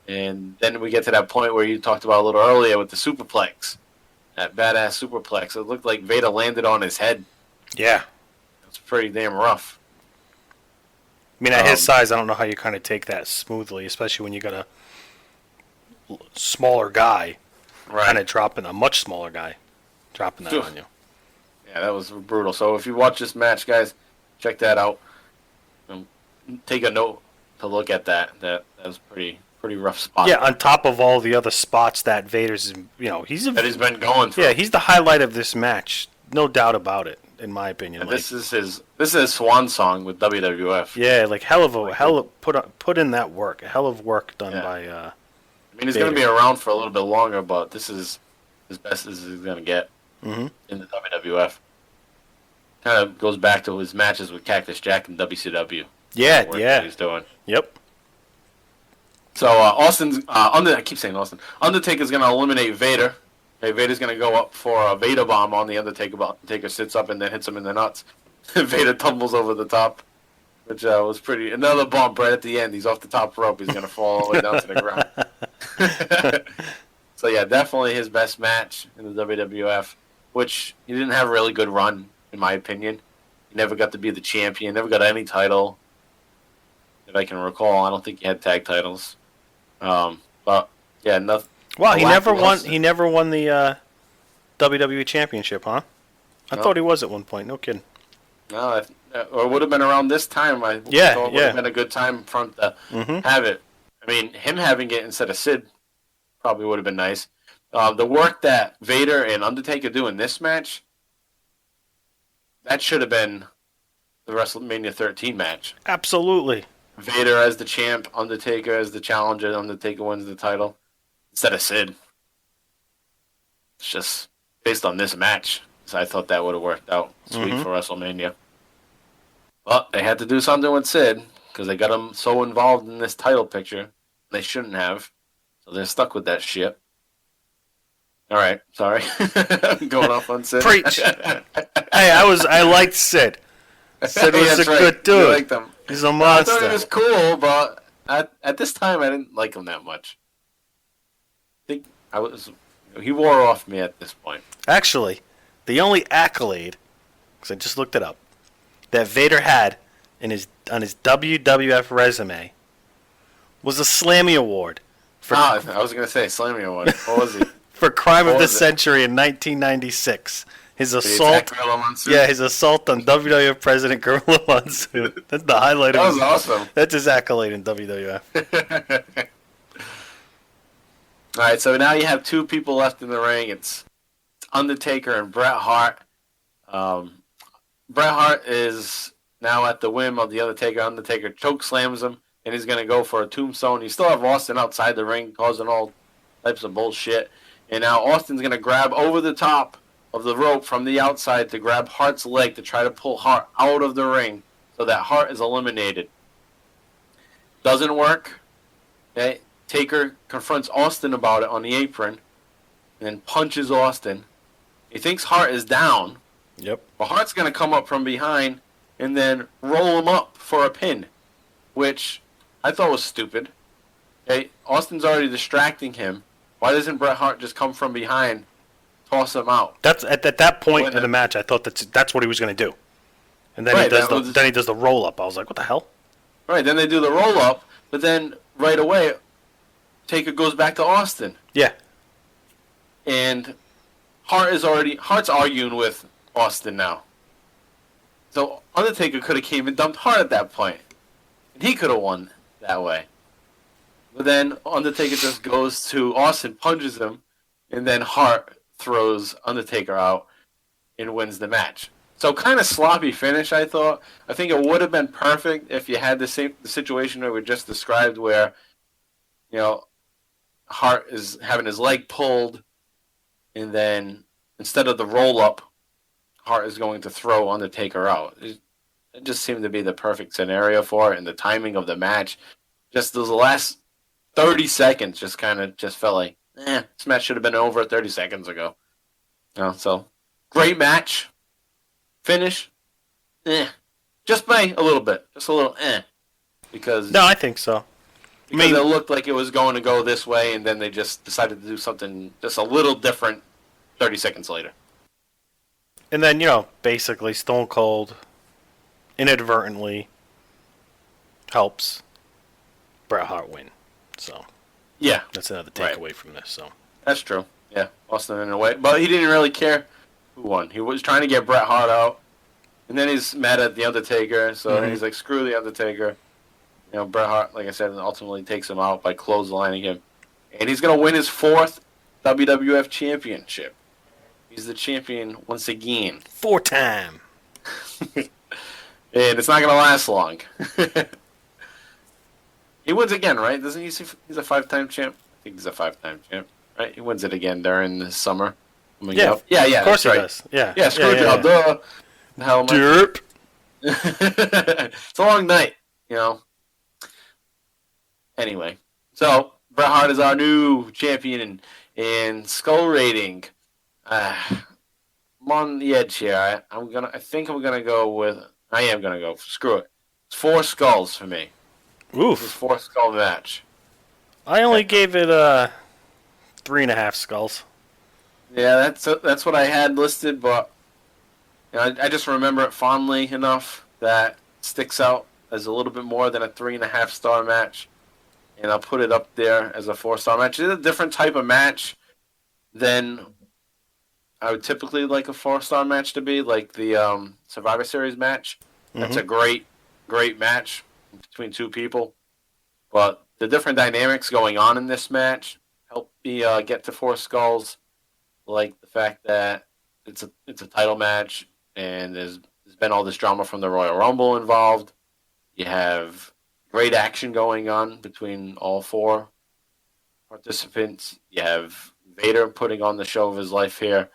And then we get to that point where you talked about a little earlier with the superplex. That badass superplex. It looked like Vader landed on his head. Yeah. It's pretty damn rough. I mean, at his size, I don't know how you kind of take that smoothly, especially when you got a smaller guy, kind of dropping, a much smaller guy, dropping that on you. Yeah, that was brutal. So if you watch this match, guys, check that out. Take a note to look at that. That was pretty rough spot. Yeah, on top of all the other spots that Vader's, he's been going through. Yeah, he's the highlight of this match, no doubt about it, in my opinion. And this is his swan song with WWF. Yeah, like put in that work, a hell of work done by. I mean, he's going to be around for a little bit longer, but this is as best as he's going to get in the WWF. Kind of goes back to his matches with Cactus Jack and WCW. Yeah. That he's doing. Yep. So Austin's I keep saying Austin. Undertaker's going to eliminate Vader. Okay, Vader's going to go up for a Vader bomb on the Undertaker. But Undertaker sits up and then hits him in the nuts. Vader tumbles over the top, which was pretty. Another bump right at the end. He's off the top rope. He's going to fall all the way down to the ground. So yeah, definitely his best match in the WWF, which he didn't have a really good run, in my opinion. He never got to be the champion. Never got any title. If I can recall, I don't think he had tag titles. But yeah, nothing. Well, he never won. He never won the WWE Championship, huh? I thought he was at one point. No kidding. No, or it would have been around this time. I thought it would have been a good time for him to have it. I mean, him having it instead of Sid probably would have been nice. The work that Vader and Undertaker do in this match, that should have been the WrestleMania 13 match. Absolutely. Vader as the champ, Undertaker as the challenger, Undertaker wins the title instead of Sid. It's just based on this match. So I thought that would have worked out sweet for WrestleMania. But they had to do something with Sid because they got him so involved in this title picture. They shouldn't have. So they're stuck with that shit. All right, sorry. I'm going off on Sid. Preach. Hey, I liked Sid. Sid was a good dude. You liked him. He's a monster. I thought he was cool, but at this time I didn't like him that much. I think he wore off me at this point. Actually, the only accolade, because I just looked it up, that Vader had on his WWF resume was a Slammy Award I was going to say Slammy Award. What was he? for Crime of the was it? Century in 1996. His Did he assault, attack Gorilla Monsoon? yeah, his assault on WWF President Gorilla Monsoon. That's the highlight That of was awesome. That's his accolade in WWF. All right, so now you have two people left in the ring. It's Undertaker and Bret Hart. Bret Hart is now at the whim of the Undertaker. Undertaker choke slams him, and he's going to go for a tombstone. You still have Austin outside the ring causing all types of bullshit. And now Austin's going to grab over the top of the rope from the outside to grab Hart's leg to try to pull Hart out of the ring so that Hart is eliminated. Doesn't work. Okay. Taker confronts Austin about it on the apron and then punches Austin. He thinks Hart is down. Yep. But Hart's going to come up from behind and then roll him up for a pin, which I thought was stupid. Okay. Austin's already distracting him. Why doesn't Bret Hart just come from behind, toss him out? That's at that point in the match. I thought that's what he was going to do, and then he does the roll up. I was like, what the hell? Right. Then they do the roll up, but then right away, Taker goes back to Austin. Yeah. And Hart's arguing with Austin now. So Undertaker could have came and dumped Hart at that point, and he could have won that way. But then Undertaker just goes to Austin, punches him, and then Hart throws Undertaker out and wins the match. So kind of sloppy finish, I thought. I think it would have been perfect if you had the situation that we just described, where, you know, Hart is having his leg pulled, and then instead of the roll up, Hart is going to throw Undertaker out. It just seemed to be the perfect scenario for it, and the timing of the match, just those last 30 seconds, just felt like, this match should have been over 30 seconds ago. So great match. Finish, just by a little bit, just a little because no, I think so. Because it looked like it was going to go this way, and then they just decided to do something just a little different 30 seconds later. And then, basically Stone Cold inadvertently helps Bret Hart win. So yeah, that's another takeaway from this. So that's true. Yeah, Austin in a way, but he didn't really care who won. He was trying to get Bret Hart out, and then he's mad at the Undertaker. So he's like, "Screw the Undertaker." Bret Hart, like I said, ultimately takes him out by clotheslining him, and he's gonna win his 4th WWF Championship. He's the champion once again. 4-time. And it's not gonna last long. He wins again, right? Doesn't he? He's a 5-time champ. I think he's a 5-time champ, right? He wins it again during the summer. Yeah, yeah. Of course he right. does. Yeah, yeah. Screw job. Duh. The hell am I? Derp. It's a long night, Anyway, so Bret Hart is our new champion in skull rating. I'm on the edge here. I am gonna go. Screw it. It's 4 skulls for me. Oof. It's 4 skull match. I only gave it 3.5 skulls. Yeah, that's what I had listed, but I just remember it fondly enough that it sticks out as a little bit more than a 3.5 star match, and I'll put it up there as a 4-star match. It's a different type of match than I would typically like a 4-star match to be, like the Survivor Series match. That's a great match between two people, but the different dynamics going on in this match help me get to 4 skulls. Like the fact that it's a title match, and there's been all this drama from the Royal Rumble involved. You have great action going on between all 4 participants. You have Vader putting on the show of his life here.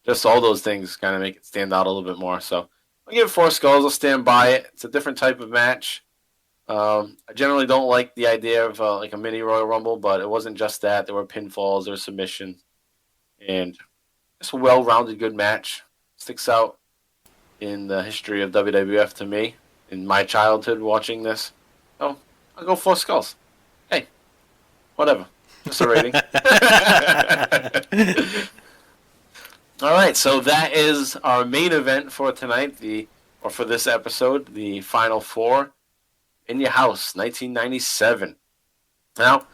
Just all those things kind of make it stand out a little bit more. So I'll give it 4 skulls. I'll stand by it. It's a different type of match. I generally don't like the idea of like a mini Royal Rumble, but it wasn't just that. There were pinfalls, there were submissions, and just a well-rounded, good match. Sticks out in the history of WWF to me, in my childhood watching this. So I'll go 4 skulls. Hey, whatever. Just a rating. All right, so that is our main event for tonight, or for this episode, the Final Four in Your House, 1997. Now,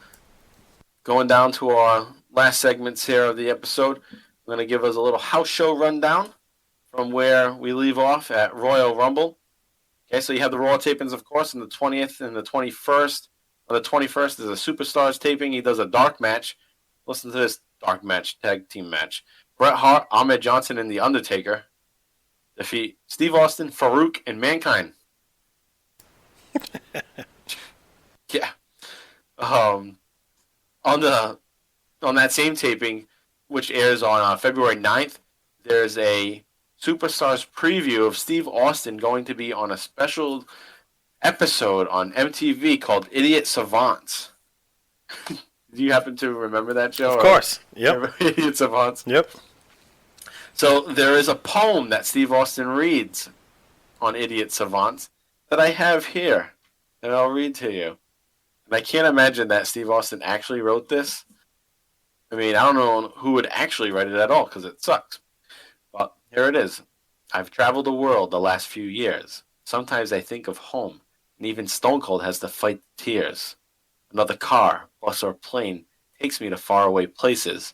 going down to our last segments here of the episode, I'm going to give us a little house show rundown from where we leave off at Royal Rumble. Okay, so you have the Raw tapings, of course, on the 20th and the 21st. On the 21st is a Superstars taping. He does a dark match. Listen to this dark match, tag team match. Bret Hart, Ahmed Johnson, and The Undertaker defeat Steve Austin, Farouk, and Mankind. Yeah. On that same taping, which airs on February 9th, there's a Superstars preview of Steve Austin going to be on a special episode on MTV called Idiot Savants. Do you happen to remember that show? Of course. Yep. Idiot Savants. Yep. So there is a poem that Steve Austin reads on Idiot Savants that I have here, and I'll read to you. And I can't imagine that Steve Austin actually wrote this. I mean, I don't know who would actually write it at all, because it sucks. But here it is. I've traveled the world the last few years. Sometimes I think of home, and even Stone Cold has to fight the tears. Another car, bus, or plane takes me to faraway places.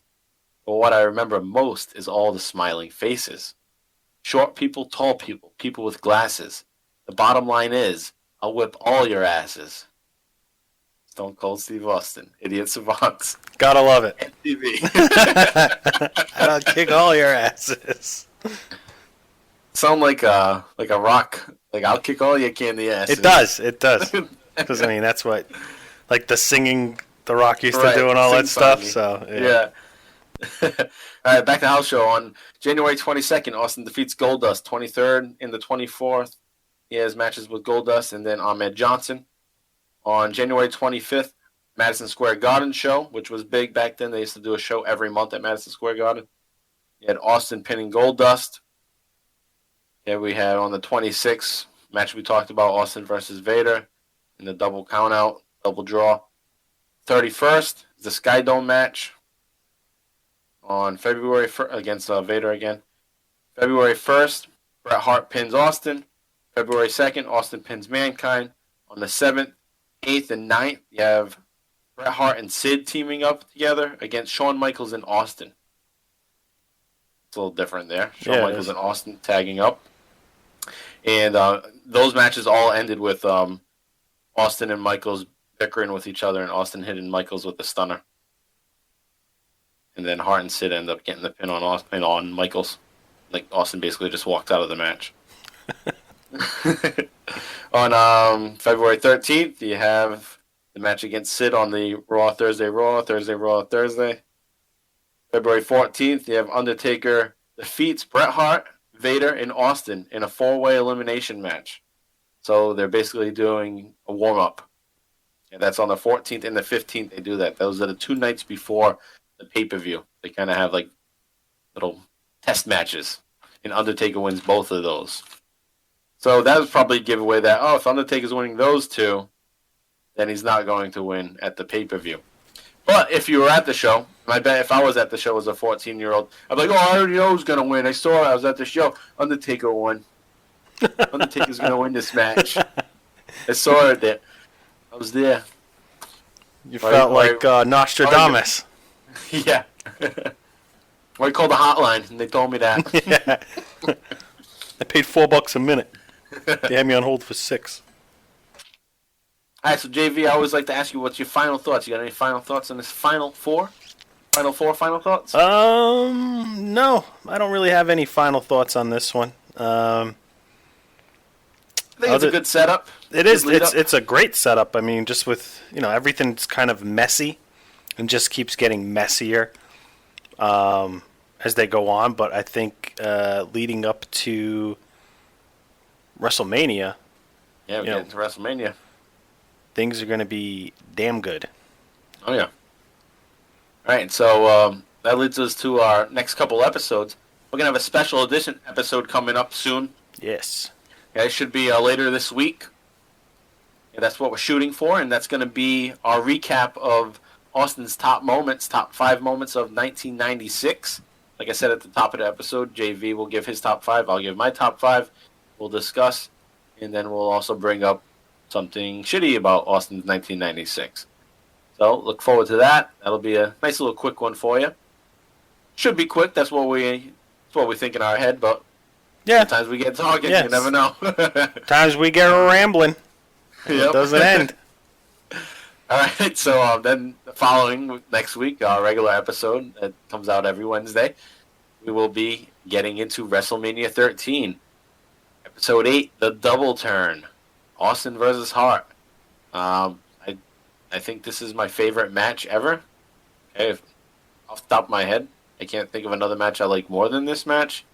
But what I remember most is all the smiling faces. Short people, tall people, people with glasses. The bottom line is, I'll whip all your asses. Stone Cold Steve Austin, Idiot Savants. Gotta love it. MTV. And I'll kick all your asses. Sound like a rock. Like, I'll kick all your candy asses. It does. Because, I mean, that's what, like the singing The Rock used to do and all Sing that stuff. songy. So, Yeah. All right, back to house show. On January 22nd, Austin defeats Goldust. 23rd and the 24th, he has matches with Goldust and then Ahmed Johnson. On January 25th, Madison Square Garden show, which was big back then. They used to do a show every month at Madison Square Garden. You had Austin pinning Goldust. Here we had on the 26th, match we talked about, Austin versus Vader in the double countout, double draw. 31st, the Sky Dome match. On February 1st, against Vader again. February 1st, Bret Hart pins Austin. February 2nd, Austin pins Mankind. On the 7th, 8th, and 9th, you have Bret Hart and Sid teaming up together against Shawn Michaels and Austin. It's a little different there. Shawn Michaels and Austin tagging up. And those matches all ended with Austin and Michaels bickering with each other and Austin hitting Michaels with the stunner. And then Hart and Sid end up getting the pin on Michaels. Like, Austin basically just walked out of the match. On February 13th, you have the match against Sid on the Raw, Thursday, Raw, Thursday, Raw, Thursday. February 14th, you have Undertaker defeats Bret Hart, Vader, and Austin in a 4-way elimination match. So they're basically doing a warm-up. And that's on the 14th and the 15th they do that. Those are the 2 nights before the pay-per-view. They kind of have like little test matches. And Undertaker wins both of those. So that would probably give away that, if Undertaker's winning those 2, then he's not going to win at the pay-per-view. But if you were at the show, and I bet if I was at the show as a 14-year-old, I'd be like, I already know who's going to win. I saw it. I was at the show. Undertaker won. Undertaker's going to win this match. I saw it there. I was there. You felt like Nostradamus. Yeah. I called the hotline, and they told me that. Yeah. I paid $4 a minute. They had me on hold for 6. All right, so JV, I always like to ask you, what's your final thoughts? You got any final thoughts on this Final Four? Final thoughts? No, I don't really have any final thoughts on this one. I think it's a good setup. It is. It's a great setup. I mean, just with everything's kind of messy, and just keeps getting messier as they go on. But I think leading up to WrestleMania, we're getting to WrestleMania. Things are going to be damn good. Oh yeah. All right, so that leads us to our next couple episodes. We're gonna have a special edition episode coming up soon. Yes. Yeah, it should be later this week. Yeah, that's what we're shooting for, and that's going to be our recap of Austin's top 5 moments of 1996. Like I said at the top of the episode, JV will give his top 5. I'll give my top 5. We'll discuss, and then we'll also bring up something shitty about Austin's 1996. So look forward to that. That'll be a nice little quick one for you. Should be quick. That's what we think in our head. But sometimes we get talking. Yes. You never know. Times we get rambling. It doesn't end. All right. So then the following next week, our regular episode that comes out every Wednesday, we will be getting into WrestleMania 13, Episode 8, The Double Turn, Austin versus Hart. I think this is my favorite match ever. Okay, off the top of my head, I can't think of another match I like more than this match.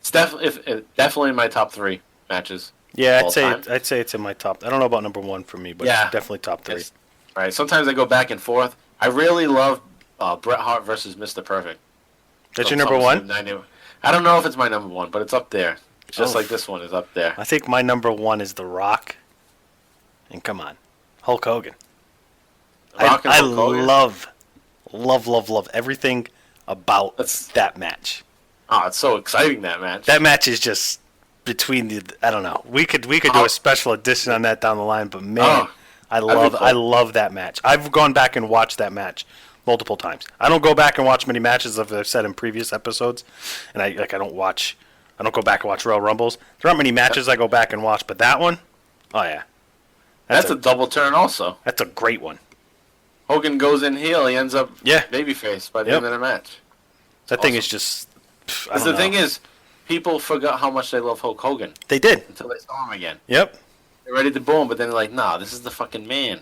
It's definitely in my top 3 matches. Yeah, I'd say it's in my top. I don't know about number 1 for me, but it's definitely top 3. Right. Sometimes I go back and forth. I really love Bret Hart versus Mr. Perfect. That's your number 1? I don't know if it's my number 1, but it's up there. Just like this one is up there. I think my number 1 is The Rock. And come on, Hulk Hogan. I love everything about that match. Oh, it's so exciting, that match. That match is just between the, I don't know. We could do a special edition on that down the line, but man, I love that match. I've gone back and watched that match multiple times. I don't go back and watch many matches, as I've said in previous episodes, and I don't go back and watch Royal Rumbles. There aren't many matches I go back and watch, but that one, oh yeah. That's a double turn also. That's a great one. Hogan goes in heel, he ends up babyface by the end of the match. That thing is just... Because the thing is, people forgot how much they love Hulk Hogan. They did. Until they saw him again. Yep. They're ready to boo him, but then they're like, nah, this is the fucking man.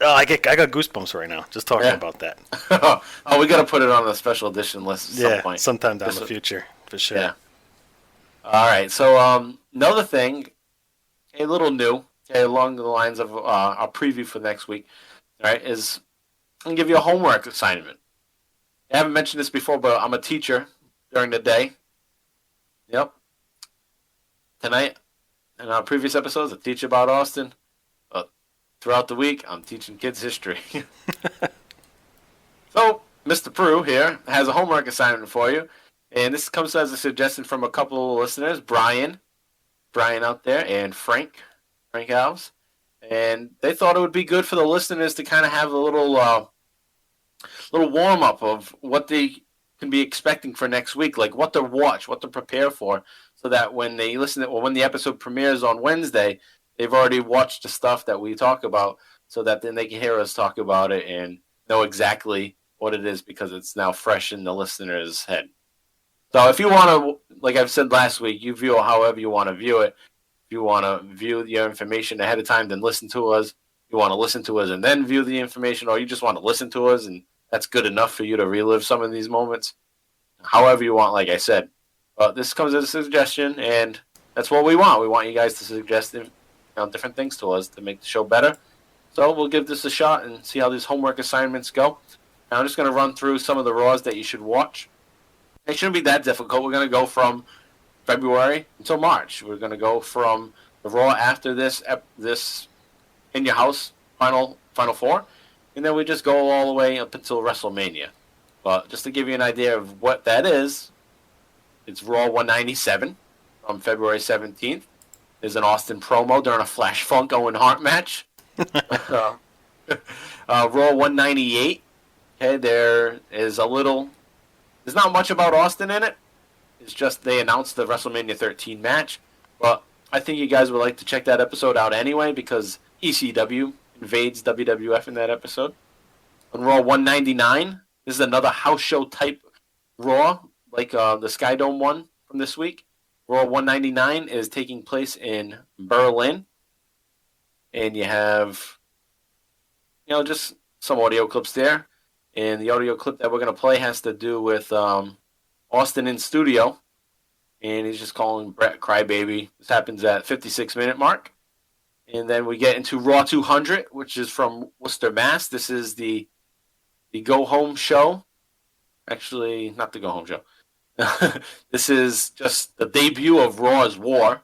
Oh, I got goosebumps right now, just talking about that. Oh, we got to put it on a special edition list at some point. Sometime down the future, for sure. Yeah. All right, so another thing, a little new, along the lines of our preview for next week, all right, is I'm going to give you a homework assignment. I haven't mentioned this before, but I'm a teacher during the day. Yep. Tonight, in our previous episodes, I teach about Austin. But throughout the week, I'm teaching kids history. So, Mr. Prue here has a homework assignment for you. And this comes as a suggestion from a couple of listeners, Brian out there, and Frank Alves. And they thought it would be good for the listeners to kind of have a little warm-up of what they can be expecting for next week, like what to watch, what to prepare for, so that when they when the episode premieres on Wednesday, they've already watched the stuff that we talk about, so that then they can hear us talk about it and know exactly what it is, because it's now fresh in the listener's head. So if you want to, like I've said last week, you view it however you want to view it. If you want to view your information ahead of time, then listen to us. If you want to listen to us and then view the information, or you just want to listen to us and that's good enough for you to relive some of these moments. However you want, like I said. But this comes as a suggestion, and that's what we want. We want you guys to suggest different things to us to make the show better. So we'll give this a shot and see how these homework assignments go. Now I'm just going to run through some of the Raws that you should watch. It shouldn't be that difficult. We're going to go from February until March. We're going to go from the Raw after this In Your House Final Four, and then we just go all the way up until WrestleMania. But just to give you an idea of what that is, it's Raw 197 from February 17th. There's an Austin promo during a Flash Funk Owen Hart match. Raw 198. Okay, there's not much about Austin in it. It's just they announced the WrestleMania 13 match. But I think you guys would like to check that episode out anyway, because ECW invades WWF in that episode. On Raw 199, this is another house show type Raw, like the Sky Dome one from this week. Raw 199 is taking place in Berlin. And you have, just some audio clips there. And the audio clip that we're going to play has to do with Austin in studio. And he's just calling Bret Crybaby. This happens at 56-minute mark. And then we get into Raw 200, which is from Worcester, Mass. This is the go-home show. Actually, not the go-home show. This is just the debut of Raw's War,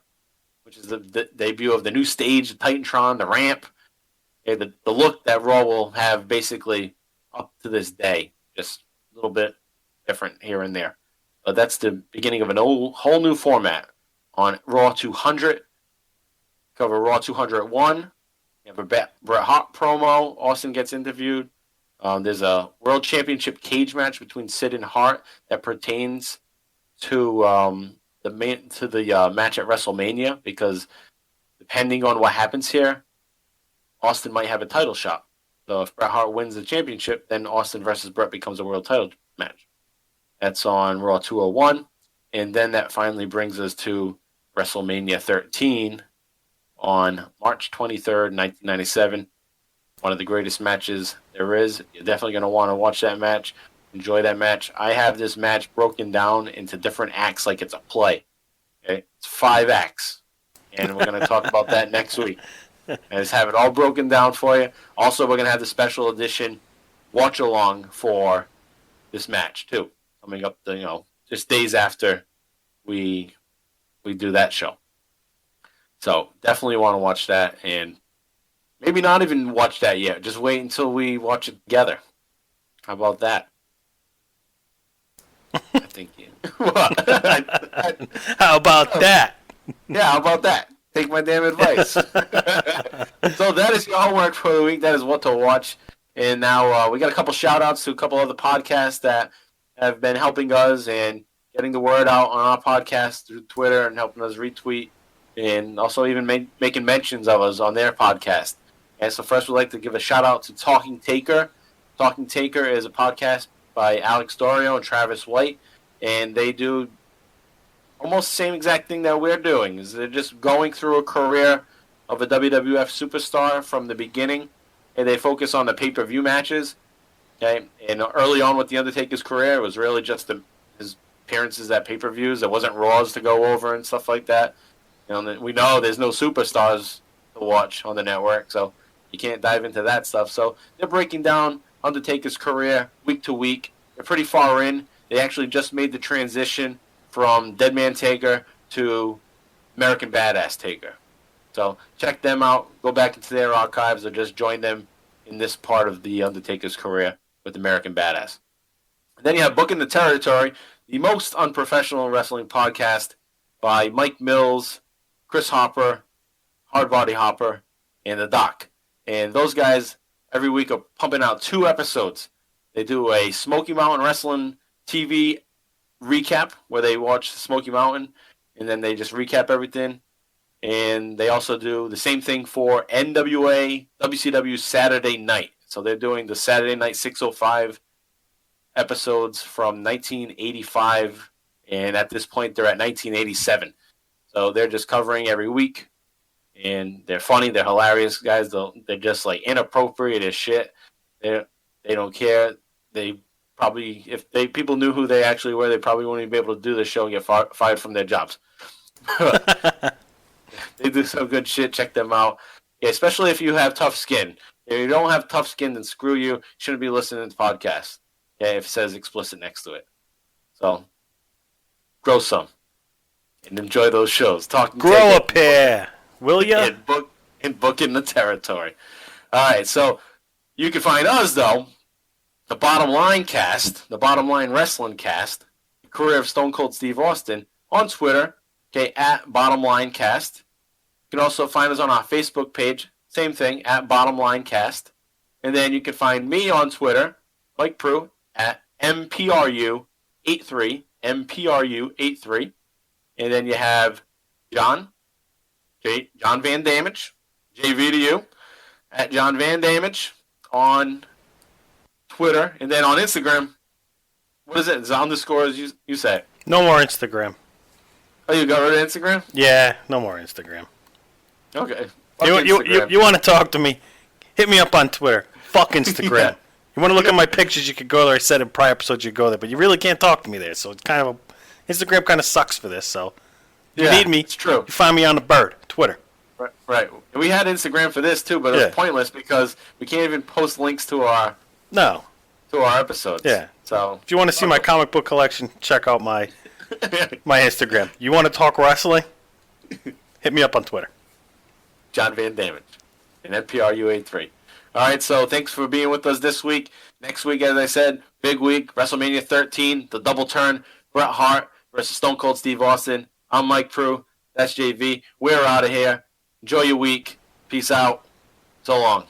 which is the debut of the new stage, the Titantron, the ramp. Okay, the look that Raw will have basically up to this day. Just a little bit different here and there. But that's the beginning of whole new format on Raw 200. Cover Raw 201. You have a Bret Hart promo. Austin gets interviewed. There's a World Championship cage match between Sid and Hart that pertains to the match at WrestleMania, because depending on what happens here, Austin might have a title shot. So if Bret Hart wins the championship, then Austin versus Bret becomes a world title match. That's on Raw 201. And then that finally brings us to WrestleMania 13 on March 23rd, 1997. One of the greatest matches there is. You're definitely going to want to watch that match. Enjoy that match. I have this match broken down into different acts like it's a play. Okay? It's 5 acts. And we're going to talk about that next week. I just have it all broken down for you. Also, we're going to have the special edition watch along for this match too, coming up just days after we do that show. So definitely want to watch that, and maybe not even watch that yet. Just wait until we watch it together. How about that? I think. How about that? Yeah, how about that? Take my damn advice. So that is your homework for the week. That is what to watch. And now we got a couple shout-outs to a couple other podcasts that have been helping us and getting the word out on our podcast through Twitter and helping us retweet, and also even making mentions of us on their podcast. And so first we'd like to give a shout-out to Talking Taker. Talking Taker is a podcast by Alex Dorio and Travis White, and they do almost the same exact thing that we're doing. Is they're just going through a career of a WWF superstar from the beginning, and they focus on the pay-per-view matches. Okay, and early on with the Undertaker's career, it was really just his appearances at pay-per-views. There wasn't Raws to go over and stuff like that. We know there's no superstars to watch on the network, so you can't dive into that stuff. So they're breaking down Undertaker's career week to week. They're pretty far in. They actually just made the transition from Deadman Taker to American Badass Taker. So check them out. Go back into their archives or just join them in this part of the Undertaker's career with American Badass. And then you have Booking the Territory, the most unprofessional wrestling podcast by Mike Mills, Chris Hopper, Hardbody Hopper, and The Doc. And those guys every week are pumping out 2 episodes. They do a Smoky Mountain Wrestling TV recap where they watch Smoky Mountain and then they just recap everything. And they also do the same thing for NWA WCW Saturday Night. So they're doing the Saturday Night 605 episodes from 1985, and at this point they're at 1987. So they're just covering every week, and they're funny, they're hilarious guys. They're just like inappropriate as shit. They don't care. They probably, if people knew who they actually were, they probably wouldn't even be able to do the show and get fired from their jobs. They do some good shit. Check them out. Yeah, especially if you have tough skin. If you don't have tough skin, then screw you. You shouldn't be listening to podcasts. Okay, if it says explicit next to it. So, grow some. And enjoy those shows. Grow a pair, will ya? And book in the territory. Alright, so you can find us, though, the Bottom Line Cast, the Bottom Line Wrestling Cast, the Career of Stone Cold Steve Austin, on Twitter, okay, at Bottom Line Cast. You can also find us on our Facebook page, same thing, at Bottom Line Cast. And then you can find me on Twitter, Mike Prue, at MPRU83, MPRU83. And then you have John Van Damage, JV to you, at John Van Damage on Twitter. And then on Instagram, what is it? Is it underscores, you say? No more Instagram. Oh, you got rid of Instagram? Yeah, no more Instagram. Okay. You want to talk to me? Hit me up on Twitter. Fuck Instagram. Yeah. You want to look at my pictures, you could go there. I said in prior episodes you go there, but you really can't talk to me there. So it's kind of Instagram kind of sucks for this. So if you need me, it's true. You find me on the bird, Twitter. Right. We had Instagram for this too, but it was pointless because we can't even post links to our episodes. Yeah. So if you want to see my comic book collection, check out my Instagram. You want to talk wrestling? Hit me up on Twitter. John Van Damage and NPRU83. All right, so thanks for being with us this week. Next week, as I said, big week, WrestleMania 13, the double turn Bret Hart versus Stone Cold Steve Austin. I'm Mike Prue. That's JV. We're out of here. Enjoy your week. Peace out. So long.